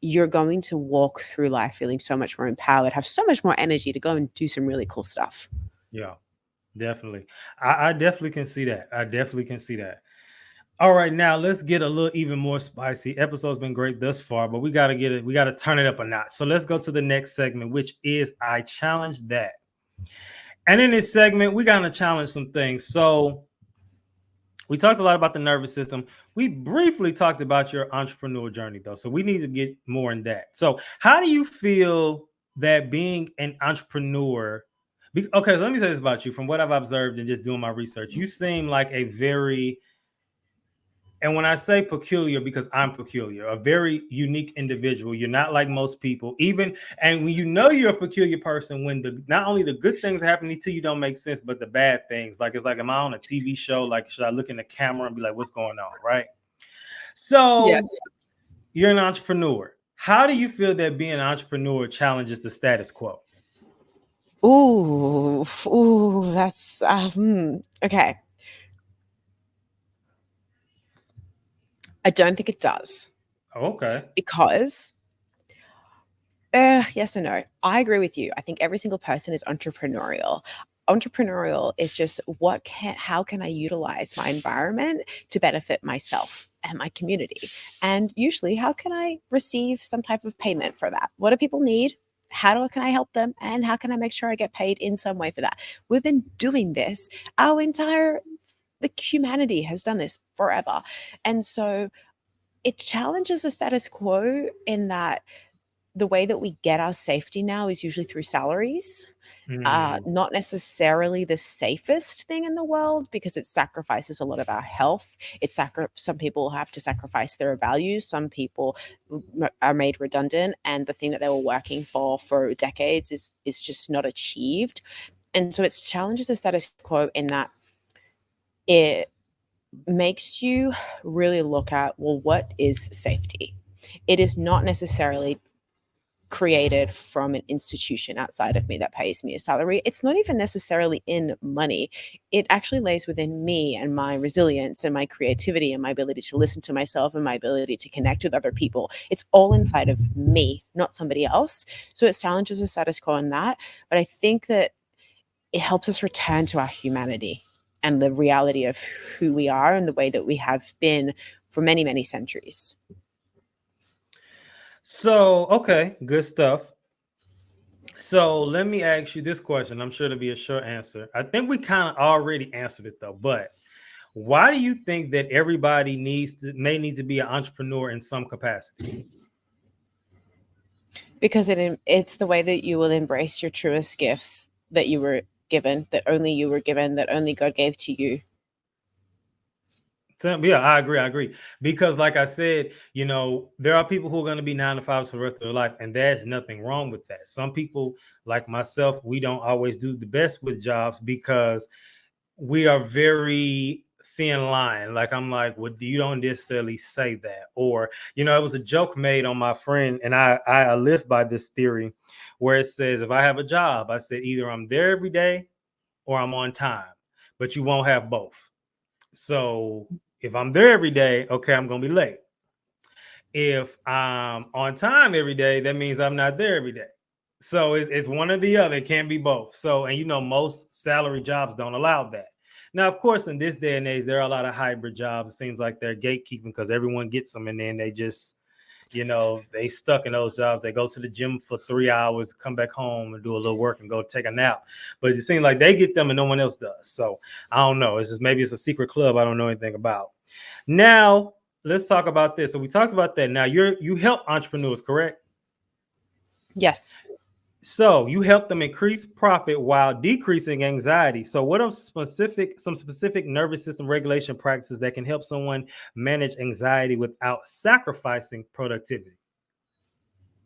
you're going to walk through life feeling so much more empowered, have so much more energy to go and do some really cool stuff. Yeah, definitely. I definitely can see that. I definitely can see that. All right, now let's get a little even more spicy. Episode's been great thus far, but we gotta get it. We gotta turn it up a notch. So let's go to the next segment, which is I challenge that. And in this segment, we gotta challenge some things. So we talked a lot about the nervous system. We briefly talked about your entrepreneur journey, though. So we need to get more in that. So, how do you feel that being an entrepreneur? Okay, so let me say this about you. From what I've observed and just doing my research, you seem like a very, and when I say peculiar, because I'm peculiar, a very unique individual. You're not like most people, even, and when you know you're a peculiar person, when the not only the good things happening to you don't make sense, but the bad things. Like it's like, am I on a TV show? Like, should I look in the camera and be like, what's going on? Right. So Yes. you're an entrepreneur. How do you feel that being an entrepreneur challenges the status quo? Ooh, that's okay. I don't think it does Okay. because yes and no. I agree with you. I think every single person is entrepreneurial. Entrepreneurial is just how can I utilize my environment to benefit myself and my community? And usually, how can I receive some type of payment for that? What do people need? Can I help them? And how can I make sure I get paid in some way for that? We've been doing this. Our entire the humanity has done this forever. And so it challenges the status quo in that the way that we get our safety now is usually through salaries. Mm, Not necessarily the safest thing in the world because it sacrifices a lot of our health. Some people have to sacrifice their values. Some people are made redundant, and the thing that they were working for decades is just not achieved. And so it challenges the status quo in that it makes you really look at, well, what is safety? It is not necessarily created from an institution outside of me that pays me a salary. It's not even necessarily in money. It actually lays within me and my resilience and my creativity and my ability to listen to myself and my ability to connect with other people. It's all inside of me, not somebody else. So it challenges the status quo in that. But I think that it helps us return to our humanity and the reality of who we are and the way that we have been for many, many centuries. so, okay, good stuff. So let me ask you this question. I'm sure it'll be a short answer. I think we kind of already answered it though, but why do you think that everybody may need to be an entrepreneur in some capacity? Because it's the way that you will embrace your truest gifts that you were given, that only you were given, that only God gave to you. Yeah, I agree. I agree. Because, like I said, there are people who are going to be 9 to 5s for the rest of their life, and there's nothing wrong with that. Some people, like myself, we don't always do the best with jobs because we are very thin line. Like I'm like, well, you don't necessarily say that. Or, it was a joke made on my friend, and I live by this theory where it says if I have a job, I said either I'm there every day or I'm on time, but you won't have both. So if I'm there every day, okay, I'm gonna be late. If I'm on time every day, that means I'm not there every day. So it's one or the other. It can't be both. So, and most salary jobs don't allow that. Now, of course, in this day and age, there are a lot of hybrid jobs. It seems like they're gatekeeping because everyone gets them, and then they just, they stuck in those jobs. They go to the gym for 3 hours, come back home and do a little work and go take a nap. But it seems like they get them and no one else does. So I don't know. It's just maybe it's a secret club I don't know anything about. Now, let's talk about this. So we talked about that. Now you help entrepreneurs, correct? Yes. So you help them increase profit while decreasing anxiety. So what are some specific nervous system regulation practices that can help someone manage anxiety without sacrificing productivity?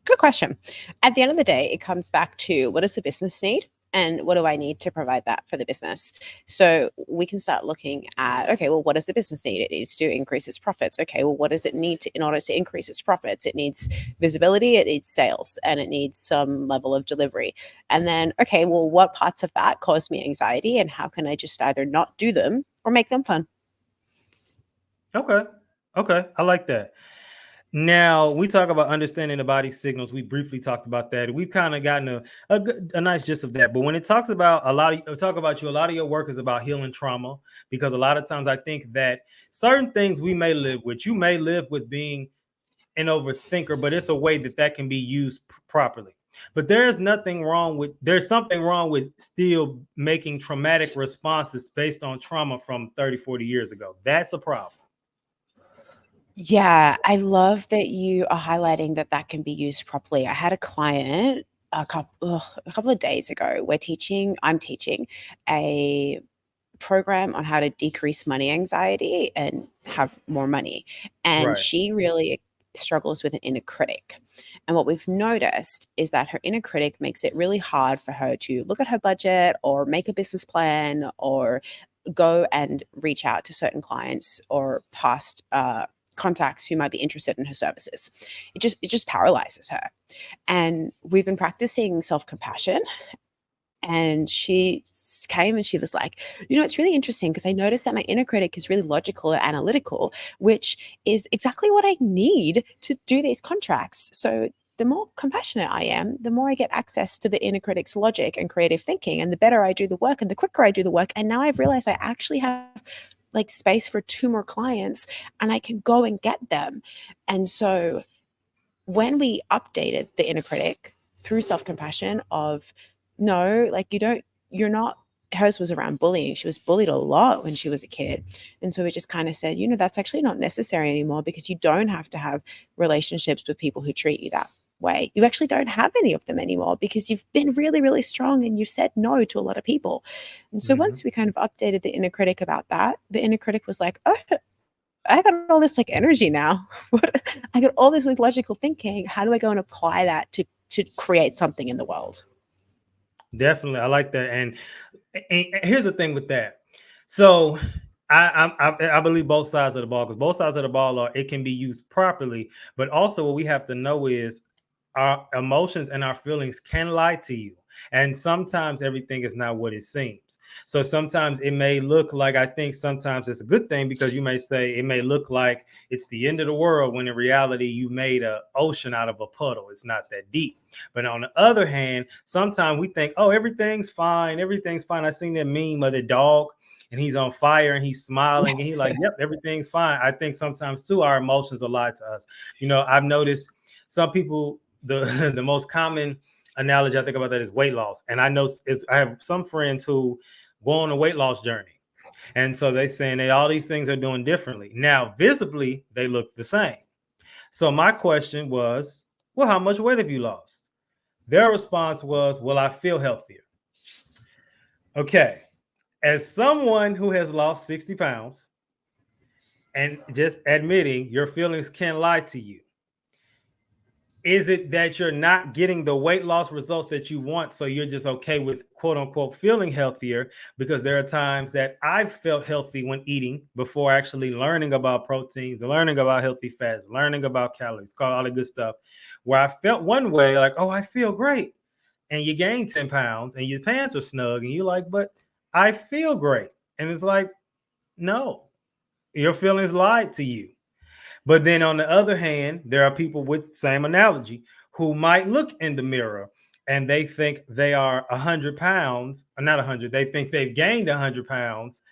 Good question. At the end of the day, it comes back to what does the business need? And what do I need to provide that for the business? So we can start looking at, okay, well, what does the business need? It needs to increase its profits. Okay, well, what does it need in order to increase its profits? It needs visibility, it needs sales, and it needs some level of delivery. And then, okay, well, what parts of that cause me anxiety? And how can I just either not do them or make them fun? Okay. Okay. I like that. Now we talk about understanding the body signals. We briefly talked about that. We've kind of gotten a nice gist of that. But when it talks about a lot of talk about you, a lot of your work is about healing trauma, because a lot of times I think that certain things we may live with, you may live with being an overthinker, but it's a way that that can be used properly. But there's something wrong with still making traumatic responses based on trauma from 30, 40 years ago. That's a problem. Yeah, I love that you are highlighting that that can be used properly. I had a client a couple of days ago. I'm teaching a program on how to decrease money anxiety and have more money. And Right. she really struggles with an inner critic. And what we've noticed is that her inner critic makes it really hard for her to look at her budget or make a business plan or go and reach out to certain clients or past contacts who might be interested in her services. It just paralyzes her. And we've been practicing self-compassion, and she came and she was like, it's really interesting because I noticed that my inner critic is really logical and analytical, which is exactly what I need to do these contracts. So the more compassionate I am, the more I get access to the inner critic's logic and creative thinking, and the better I do the work and the quicker I do the work. And now I've realized I actually have like space for two more clients and I can go and get them. And so when we updated the inner critic through self-compassion of, no, like you're not, hers was around bullying. She was bullied a lot when she was a kid. And so we just kind of said, that's actually not necessary anymore, because you don't have to have relationships with people who treat you that way. You actually don't have any of them anymore because you've been really, really strong and you've said no to a lot of people. And so Mm-hmm. once we kind of updated the inner critic about that, the inner critic was like, oh, I got all this like energy now. I got all this like logical thinking. How do I go and apply that to create something in the world? Definitely, I like that. And here's the thing with that. So I believe both sides of the ball, because both sides of the ball are, it can be used properly, but also what we have to know is our emotions and our feelings can lie to you. And sometimes everything is not what it seems. So sometimes it may look like, I think sometimes it's a good thing, because you may say it may look like it's the end of the world, when in reality you made an ocean out of a puddle. It's not that deep. But on the other hand, sometimes we think, oh, everything's fine. Everything's fine. I seen that meme of the dog and he's on fire and he's smiling and he's like, yep, everything's fine. I think sometimes too, our emotions are lied to us. I've noticed some people, the the most common analogy I think about that is weight loss. And I have some friends who go on a weight loss journey. And so they saying that all these things are doing differently. Now, visibly, they look the same. So my question was, well, how much weight have you lost? Their response was, well, I feel healthier. Okay. As someone who has lost 60 pounds, and just admitting your feelings can lie to you, is it that you're not getting the weight loss results that you want? So you're just okay with quote unquote feeling healthier? Because there are times that I've felt healthy when eating before actually learning about proteins, learning about healthy fats, learning about calories, all the good stuff, where I felt one way, like, oh, I feel great. And you gain 10 pounds and your pants are snug and you're like, but I feel great. And it's like, no, your feelings lied to you. But then on the other hand, there are people with the same analogy who might look in the mirror and they think they are 100 pounds, or not 100, they think they've gained 100 pounds,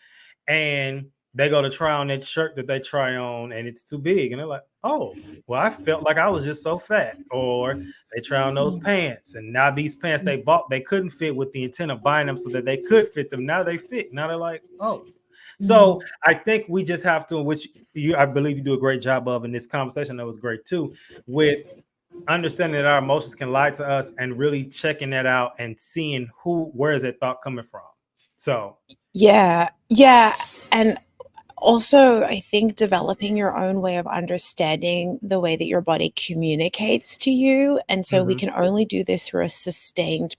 and they go to try on that shirt that they try on and it's too big. And they're like, oh, well, I felt like I was just so fat. Or they try on those pants, and now these pants they bought, they couldn't fit with the intent of buying them so that they could fit them. Now they fit. Now they're like, oh. So I think we just have to, which I believe you do a great job of in this conversation. That was great too, with understanding that our emotions can lie to us and really checking that out and seeing where is that thought coming from. So Yeah. And also, I think developing your own way of understanding the way that your body communicates to you. And so we mhm. can only do this through a sustained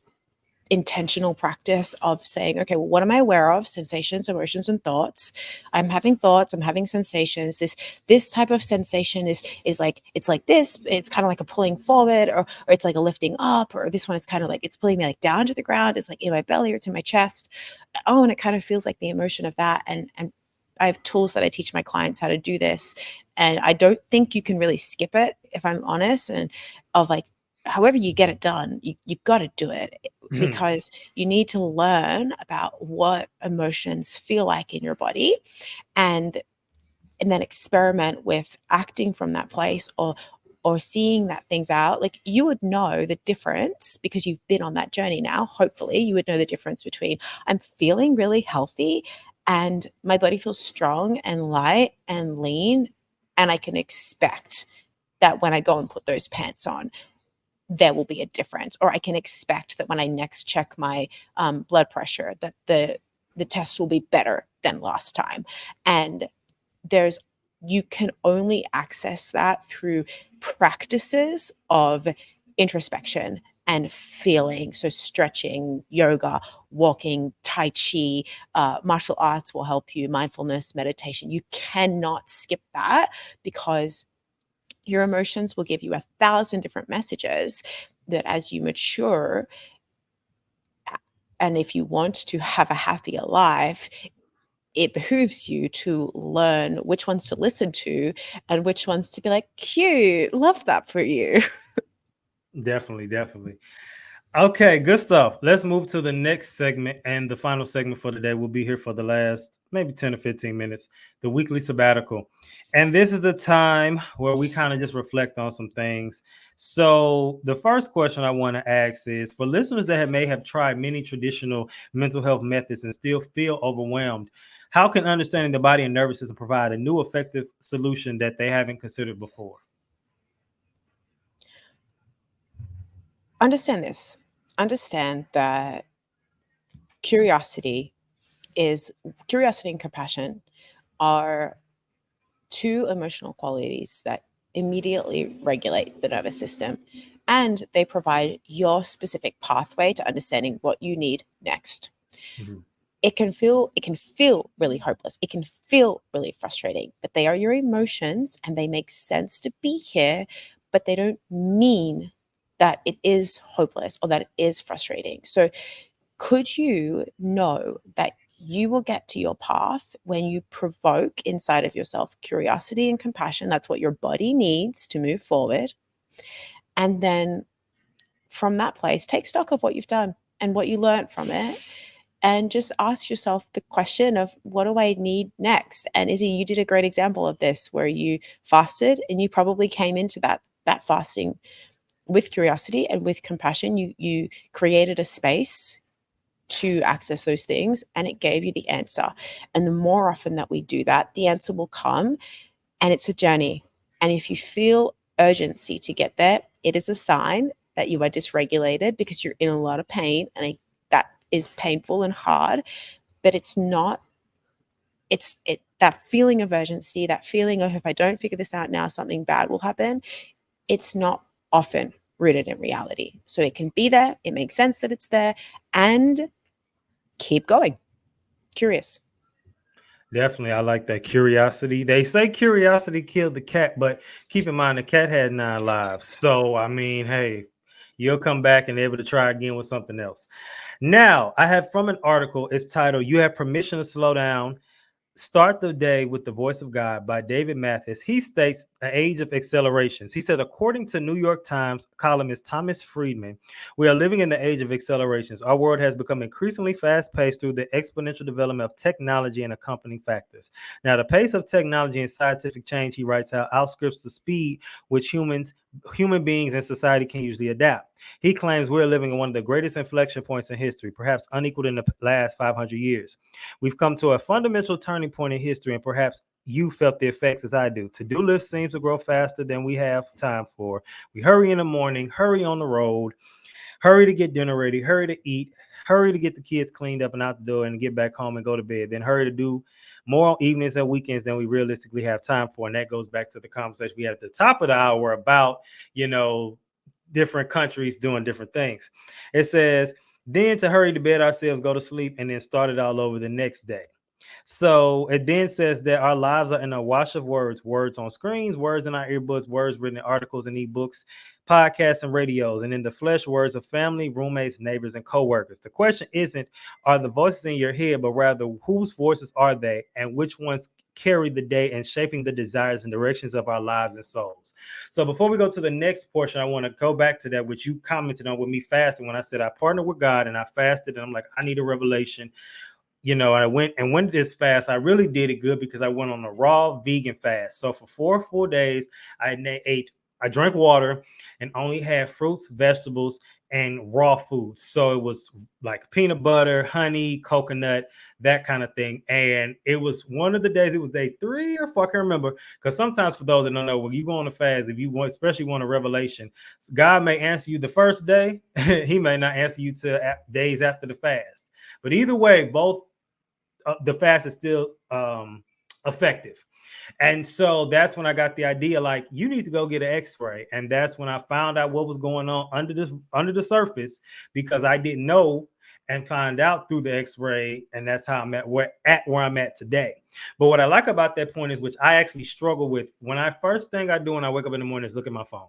intentional practice of saying, okay, well, what am I aware of? Sensations, emotions, and thoughts. I'm having thoughts, I'm having sensations. This type of sensation is like, it's like this, it's kind of like a pulling forward, or it's like a lifting up, or this one is kind of like it's pulling me like down to the ground. It's like in my belly or to my chest. Oh, and it kind of feels like the emotion of that. And I have tools that I teach my clients how to do this, and I don't think you can really skip it, if I'm honest. And of like, however you get it done, you got to do it, because you need to learn about what emotions feel like in your body, and then experiment with acting from that place, or seeing that things out. Like, you would know the difference because you've been on that journey now. Hopefully you would know the difference between, I'm feeling really healthy and my body feels strong and light and lean, and I can expect that when I go and put those pants on, there will be a difference. Or I can expect that when I next check my blood pressure, that the test will be better than last time. And there's you can only access that through practices of introspection and feeling. So stretching, yoga, walking, tai chi, martial arts will help you, mindfulness, meditation. You cannot skip that, because your emotions will give you 1,000 different messages that, as you mature, and if you want to have a happier life, it behooves you to learn which ones to listen to and which ones to be like, cute, love that for you. Definitely, definitely. Okay, good stuff. Let's move to the next segment, and the final segment for today. We'll be here for the last maybe 10 or 15 minutes, the weekly sabbatical. And this is a time where we kind of just reflect on some things. So, the first question I want to ask is, for listeners that may have tried many traditional mental health methods and still feel overwhelmed, how can understanding the body and nervous system provide a new effective solution that they haven't considered before? Understand this. Understand that curiosity curiosity and compassion are two emotional qualities that immediately regulate the nervous system, and they provide your specific pathway to understanding what you need next. Mhm. It can feel really hopeless. It can feel really frustrating, but they are your emotions and they make sense to be here, but they don't mean that it is hopeless or that it is frustrating. So could you know that you will get to your path when you provoke inside of yourself curiosity and compassion? That's what your body needs to move forward. And then from that place, take stock of what you've done and what you learned from it, and just ask yourself the question of, what do I need next? And Izzy, you did a great example of this, where you fasted and you probably came into that fasting with curiosity and with compassion. You created a space to access those things, and it gave you the answer. And the more often that we do that, the answer will come, and it's a journey. And if you feel urgency to get there, it is a sign that you are dysregulated, because you're in a lot of pain, and that is painful and hard. But it's not, that feeling of urgency, that feeling of, if I don't figure this out now, something bad will happen. It's not often rooted in reality. So it can be there, it makes sense that it's there, and keep going. Curious. Definitely, I like that curiosity. They say curiosity killed the cat, but keep in mind the cat had 9 lives. So, I mean, hey, you'll come back and be able to try again with something else. Now, I have from an article, it's titled, "You Have Permission to Slow Down. Start the Day with the Voice of God" by David Mathis. He states an age of accelerations. He said, according to New York Times columnist Thomas Friedman, we are living in the age of accelerations. Our world has become increasingly fast-paced through the exponential development of technology and accompanying factors. Now, the pace of technology and scientific change, he writes out, outstrips the speed which human beings and society can usually adapt. He claims we're living in one of the greatest inflection points in history, perhaps unequaled in the last 500 years. We've come to a fundamental turning point in history, and perhaps you felt the effects as I do. To-do list seems to grow faster than we have time for. We hurry in the morning, hurry on the road, hurry to get dinner ready, hurry to eat, hurry to get the kids cleaned up and out the door and get back home and go to bed, then hurry to do more evenings and weekends than we realistically have time for. And that goes back to the conversation we had at the top of the hour about, different countries doing different things. It says, then to hurry to bed ourselves, go to sleep, and then start it all over the next day. So it then says that our lives are in a wash of words, words on screens, words in our earbuds, words written in articles and ebooks, podcasts and radios, and in the flesh, words of family, roommates, neighbors, and coworkers. The question isn't, are the voices in your head, but rather, whose voices are they, and which ones carry the day and shaping the desires and directions of our lives and souls. So before we go to the next portion, I want to go back to that, which you commented on with me fasting when I said I partnered with God and I fasted and I'm like, I need a revelation. I went this fast. I really did it good because I went on a raw vegan fast. So for 4 full days, I drank water and only had fruits, vegetables, and raw foods. So it was like peanut butter, honey, coconut, that kind of thing. And it was one of the days, it was day 3 or 4, I can't remember. Because sometimes for those that don't know, when you go on a fast, if you want, especially want a revelation, God may answer you the first day. He may not answer you till days after the fast. But either way, both the fast is still effective. And so that's when I got the idea, like, you need to go get an x-ray. And that's when I found out what was going on under the surface, because I didn't know, and find out through the x-ray. And that's how I'm where I'm at today. But what I like about that point is, which I actually struggle with, when I first thing I do when I wake up in the morning is look at my phone.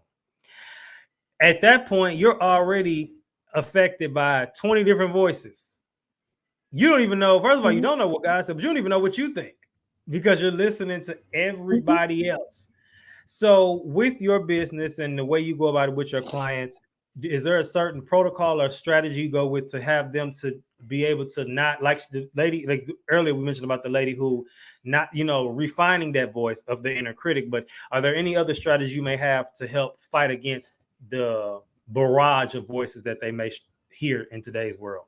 At that point, you're already affected by 20 different voices. You don't even know, first of all, you don't know what God said, but you don't even know what you think, because you're listening to everybody else. So with your business and the way you go about it with your clients, is there a certain protocol or strategy you go with to have them to be able to not, like the lady, like earlier we mentioned about the lady who not, refining that voice of the inner critic, but are there any other strategies you may have to help fight against the barrage of voices that they may hear in today's world?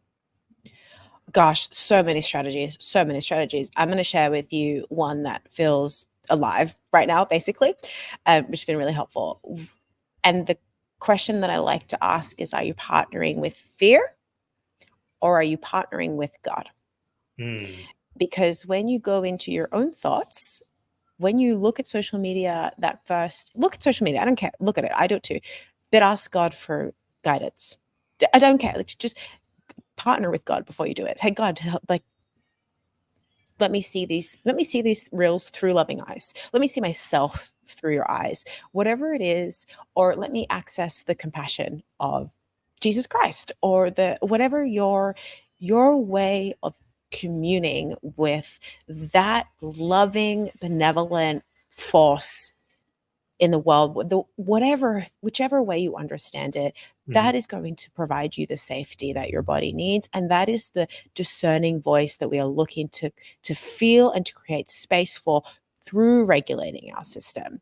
Gosh, so many strategies, so many strategies. I'm going to share with you one that feels alive right now, basically, which has been really helpful. And the question that I like to ask is, are you partnering with fear, or are you partnering with God? Because when you go into your own thoughts, when you look at social media, look at social media, I don't care, look at it, I do it too, but ask God for guidance. I don't care, just partner with God before you do it. Hey, God, like, let me see these reels through loving eyes. Let me see myself through your eyes, whatever it is. Or let me access the compassion of Jesus Christ, or the whatever your way of communing with that loving, benevolent force in the world, whichever way you understand it, that is going to provide you the safety that your body needs. And that is the discerning voice that we are looking to feel and to create space for through regulating our system.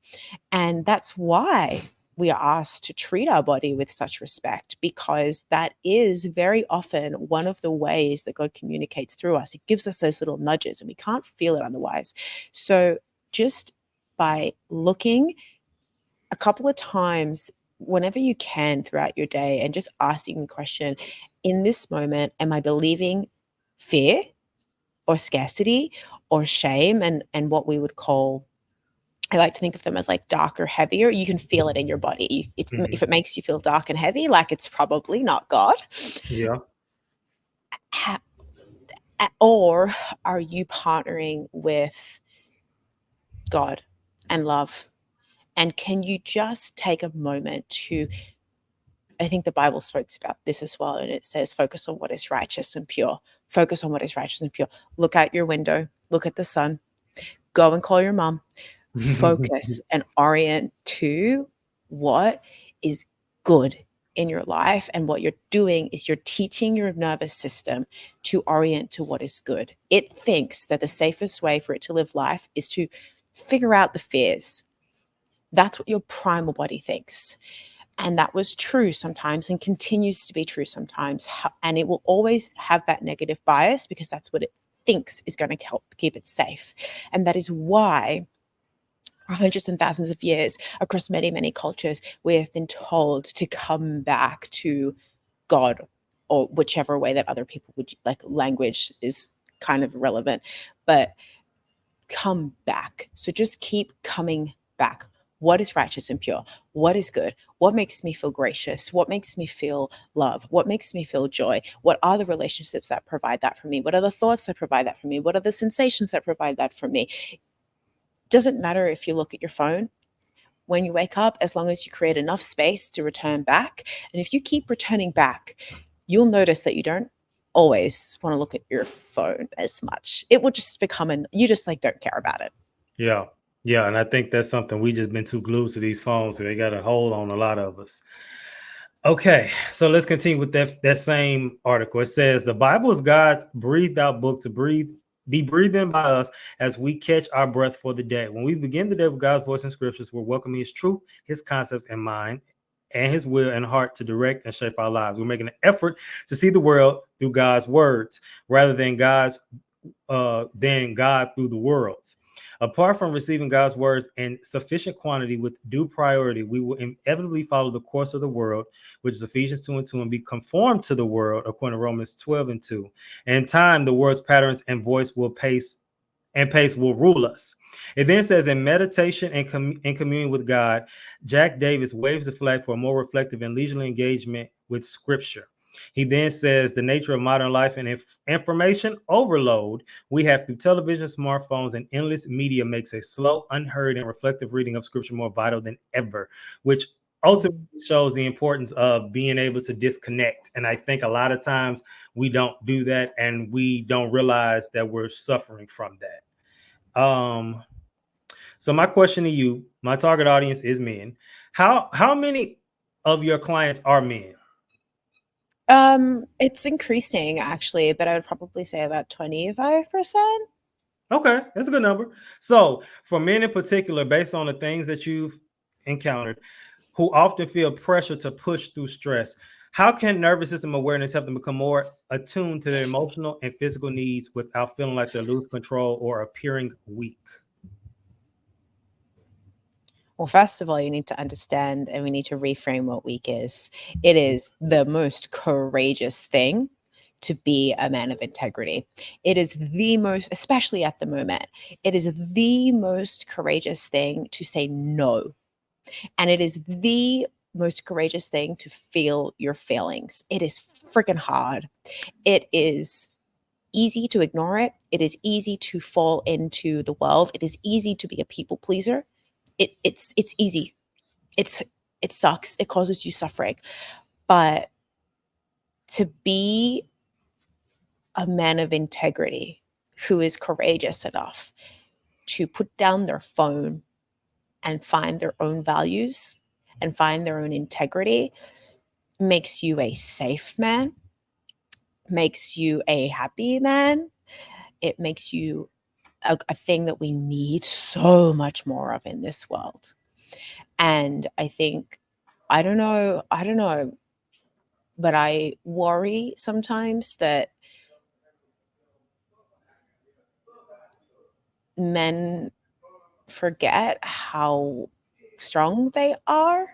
And that's why we are asked to treat our body with such respect, because that is very often one of the ways that God communicates through us. It gives us those little nudges and we can't feel it otherwise. So just by looking a couple of times whenever you can throughout your day and just asking the question, in this moment, am I believing fear or scarcity or shame, and what we would call, I like to think of them as like dark or heavier. You can feel it in your body. If it makes you feel dark and heavy, like, it's probably not God. Yeah. Or are you partnering with God and love? And can you just take a moment to, I think the Bible speaks about this as well, and it says, focus on what is righteous and pure. Focus on what is righteous and pure. Look out your window, look at the sun, go and call your mom. Focus and orient to what is good in your life. And what you're doing is you're teaching your nervous system to orient to what is good. It thinks that the safest way for it to live life is to figure out the fears. That's what your primal body thinks. And that was true sometimes and continues to be true sometimes. And it will always have that negative bias because that's what it thinks is going to help keep it safe. And that is why for hundreds and thousands of years, across many, many cultures, we have been told to come back to God, or whichever way that other people would, like, language is kind of irrelevant, but come back. So just keep coming back. What is righteous and pure? What is good? What makes me feel gracious? What makes me feel love? What makes me feel joy? What are the relationships that provide that for me? What are the thoughts that provide that for me? What are the sensations that provide that for me? Doesn't matter if you look at your phone when you wake up, as long as you create enough space to return back. And if you keep returning back, you'll notice that you don't always want to look at your phone as much. It will just become you just like don't care about it. Yeah. Yeah. And I think that's something we just been too glued to these phones. So they got a hold on a lot of us. Okay, so let's continue with that same article. It says the Bible is God's breathed out book to be breathed in by us as we catch our breath for the day. When we begin the day with God's voice in scriptures, we're welcoming his truth, his concepts and mind, and his will and heart to direct and shape our lives. We're making an effort to see the world through God's words rather than God through the world's. Apart from receiving God's words in sufficient quantity with due priority, we will inevitably follow the course of the world, which is Ephesians 2:2, and be conformed to the world, according to Romans 12:2. In time, the world's patterns and voice will pace will rule us. It then says in meditation and in communion with God, Jack Davis waves the flag for a more reflective and leisurely engagement with scripture. He then says the nature of modern life and information overload we have through television, smartphones, and endless media makes a slow, unhurried, and reflective reading of scripture more vital than ever, which ultimately shows the importance of being able to disconnect. And I think a lot of times we don't do that and we don't realize that we're suffering from that. So my question to you, my target audience is men. How many of your clients are men? It's increasing actually, but I would probably say about 25%. Okay, that's a good number. So for men in particular, based on the things that you've encountered, who often feel pressure to push through stress, how can nervous system awareness help them become more attuned to their emotional and physical needs without feeling like they lose control or appearing weak? Well, first of all, you need to understand and we need to reframe what weak is. It is the most courageous thing to be a man of integrity. It is the most, especially at the moment, it is the most courageous thing to say no. And it is the most courageous thing to feel your feelings. It is freaking hard. It is easy to ignore it. It is easy to fall into the world. It is easy to be a people pleaser. It's easy. It's it sucks. It causes you suffering. But to be a man of integrity who is courageous enough to put down their phone and find their own values and find their own integrity makes you a safe man, makes you a happy man. It makes you a thing that we need so much more of in this world. And I think, I don't know, but I worry sometimes that men forget how strong they are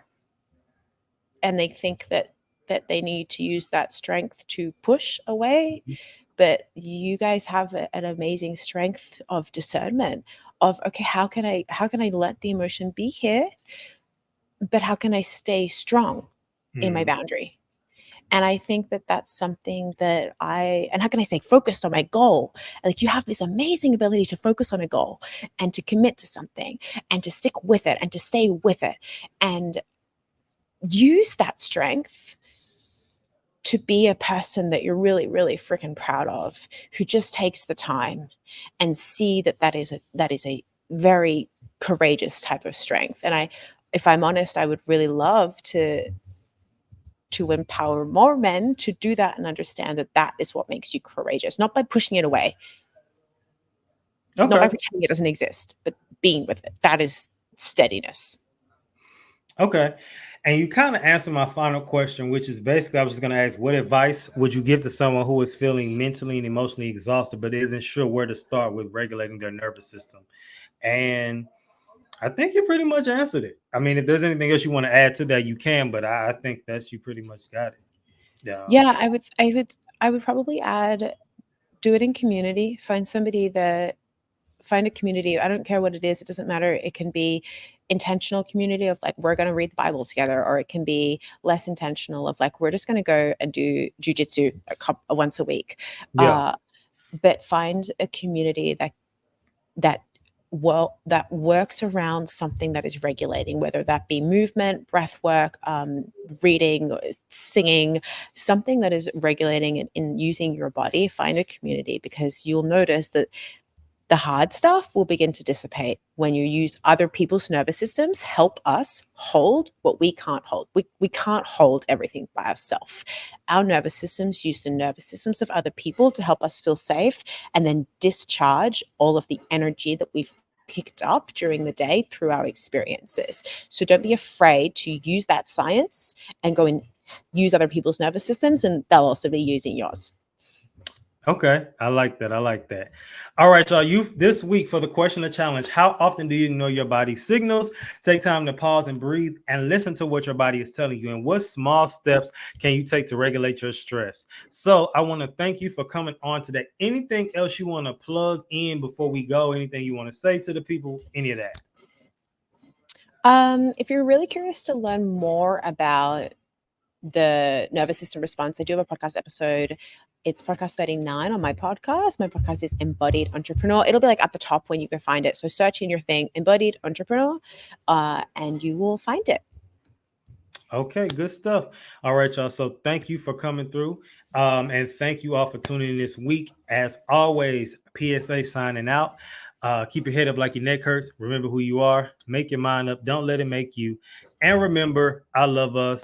and they think that they need to use that strength to push away, but you guys have an amazing strength of discernment of, okay, how can I let the emotion be here, but how can I stay strong in my Mm, boundary? And I think that that's something that and how can I say focused on my goal? Like you have this amazing ability to focus on a goal and to commit to something and to stick with it and to stay with it and use that strength to be a person that you're really, really freaking proud of, who just takes the time and see that is a very courageous type of strength. And if I'm honest, I would really love to empower more men to do that and understand that that is what makes you courageous, not by pushing it away, not by okay. pretending it doesn't exist, but being with it. That is steadiness. Okay. And you kind of answered my final question, which is basically I was just going to ask, what advice would you give to someone who is feeling mentally and emotionally exhausted, but isn't sure where to start with regulating their nervous system? And I think you pretty much answered it. I mean, if there's anything else you want to add to that, you can, but I think that's you pretty much got it. Yeah. Yeah, I would probably add, do it in community. Find somebody that Find a community. I don't care what it is. It doesn't matter. It can be intentional community of like, we're going to read the Bible together, or it can be less intentional of like, we're just going to go and do jujitsu once a week. Yeah. But find a community that that works around something that is regulating, whether that be movement, breath work, reading, singing, something that is regulating in using your body. Find a community, because you'll notice that the hard stuff will begin to dissipate when you use other people's nervous systems help us hold what we can't hold. We can't hold everything by ourselves. Our nervous systems use the nervous systems of other people to help us feel safe, and then discharge all of the energy that we've picked up during the day through our experiences. So don't be afraid to use that science and go and use other people's nervous systems, and they'll also be using yours. Okay, I like that. I like that. All right, y'all. You this week for the question of challenge: how often do you ignore your body's signals? Take time to pause and breathe, and listen to what your body is telling you. And what small steps can you take to regulate your stress? So, I want to thank you for coming on today. Anything else you want to plug in before we go? Anything you want to say to the people? Any of that? If you're really curious to learn more about the nervous system response, I do have a podcast episode. It's podcast 39 on my podcast. My podcast is Embodied Entrepreneur. It'll be like at the top when you go find it. So search in your thing, Embodied Entrepreneur, and you will find it. Okay, good stuff. All right, y'all. So thank you for coming through. And thank you all for tuning in this week. As always, PSA signing out. Keep your head up like your neck hurts. Remember who you are. Make your mind up. Don't let it make you. And remember, I love us.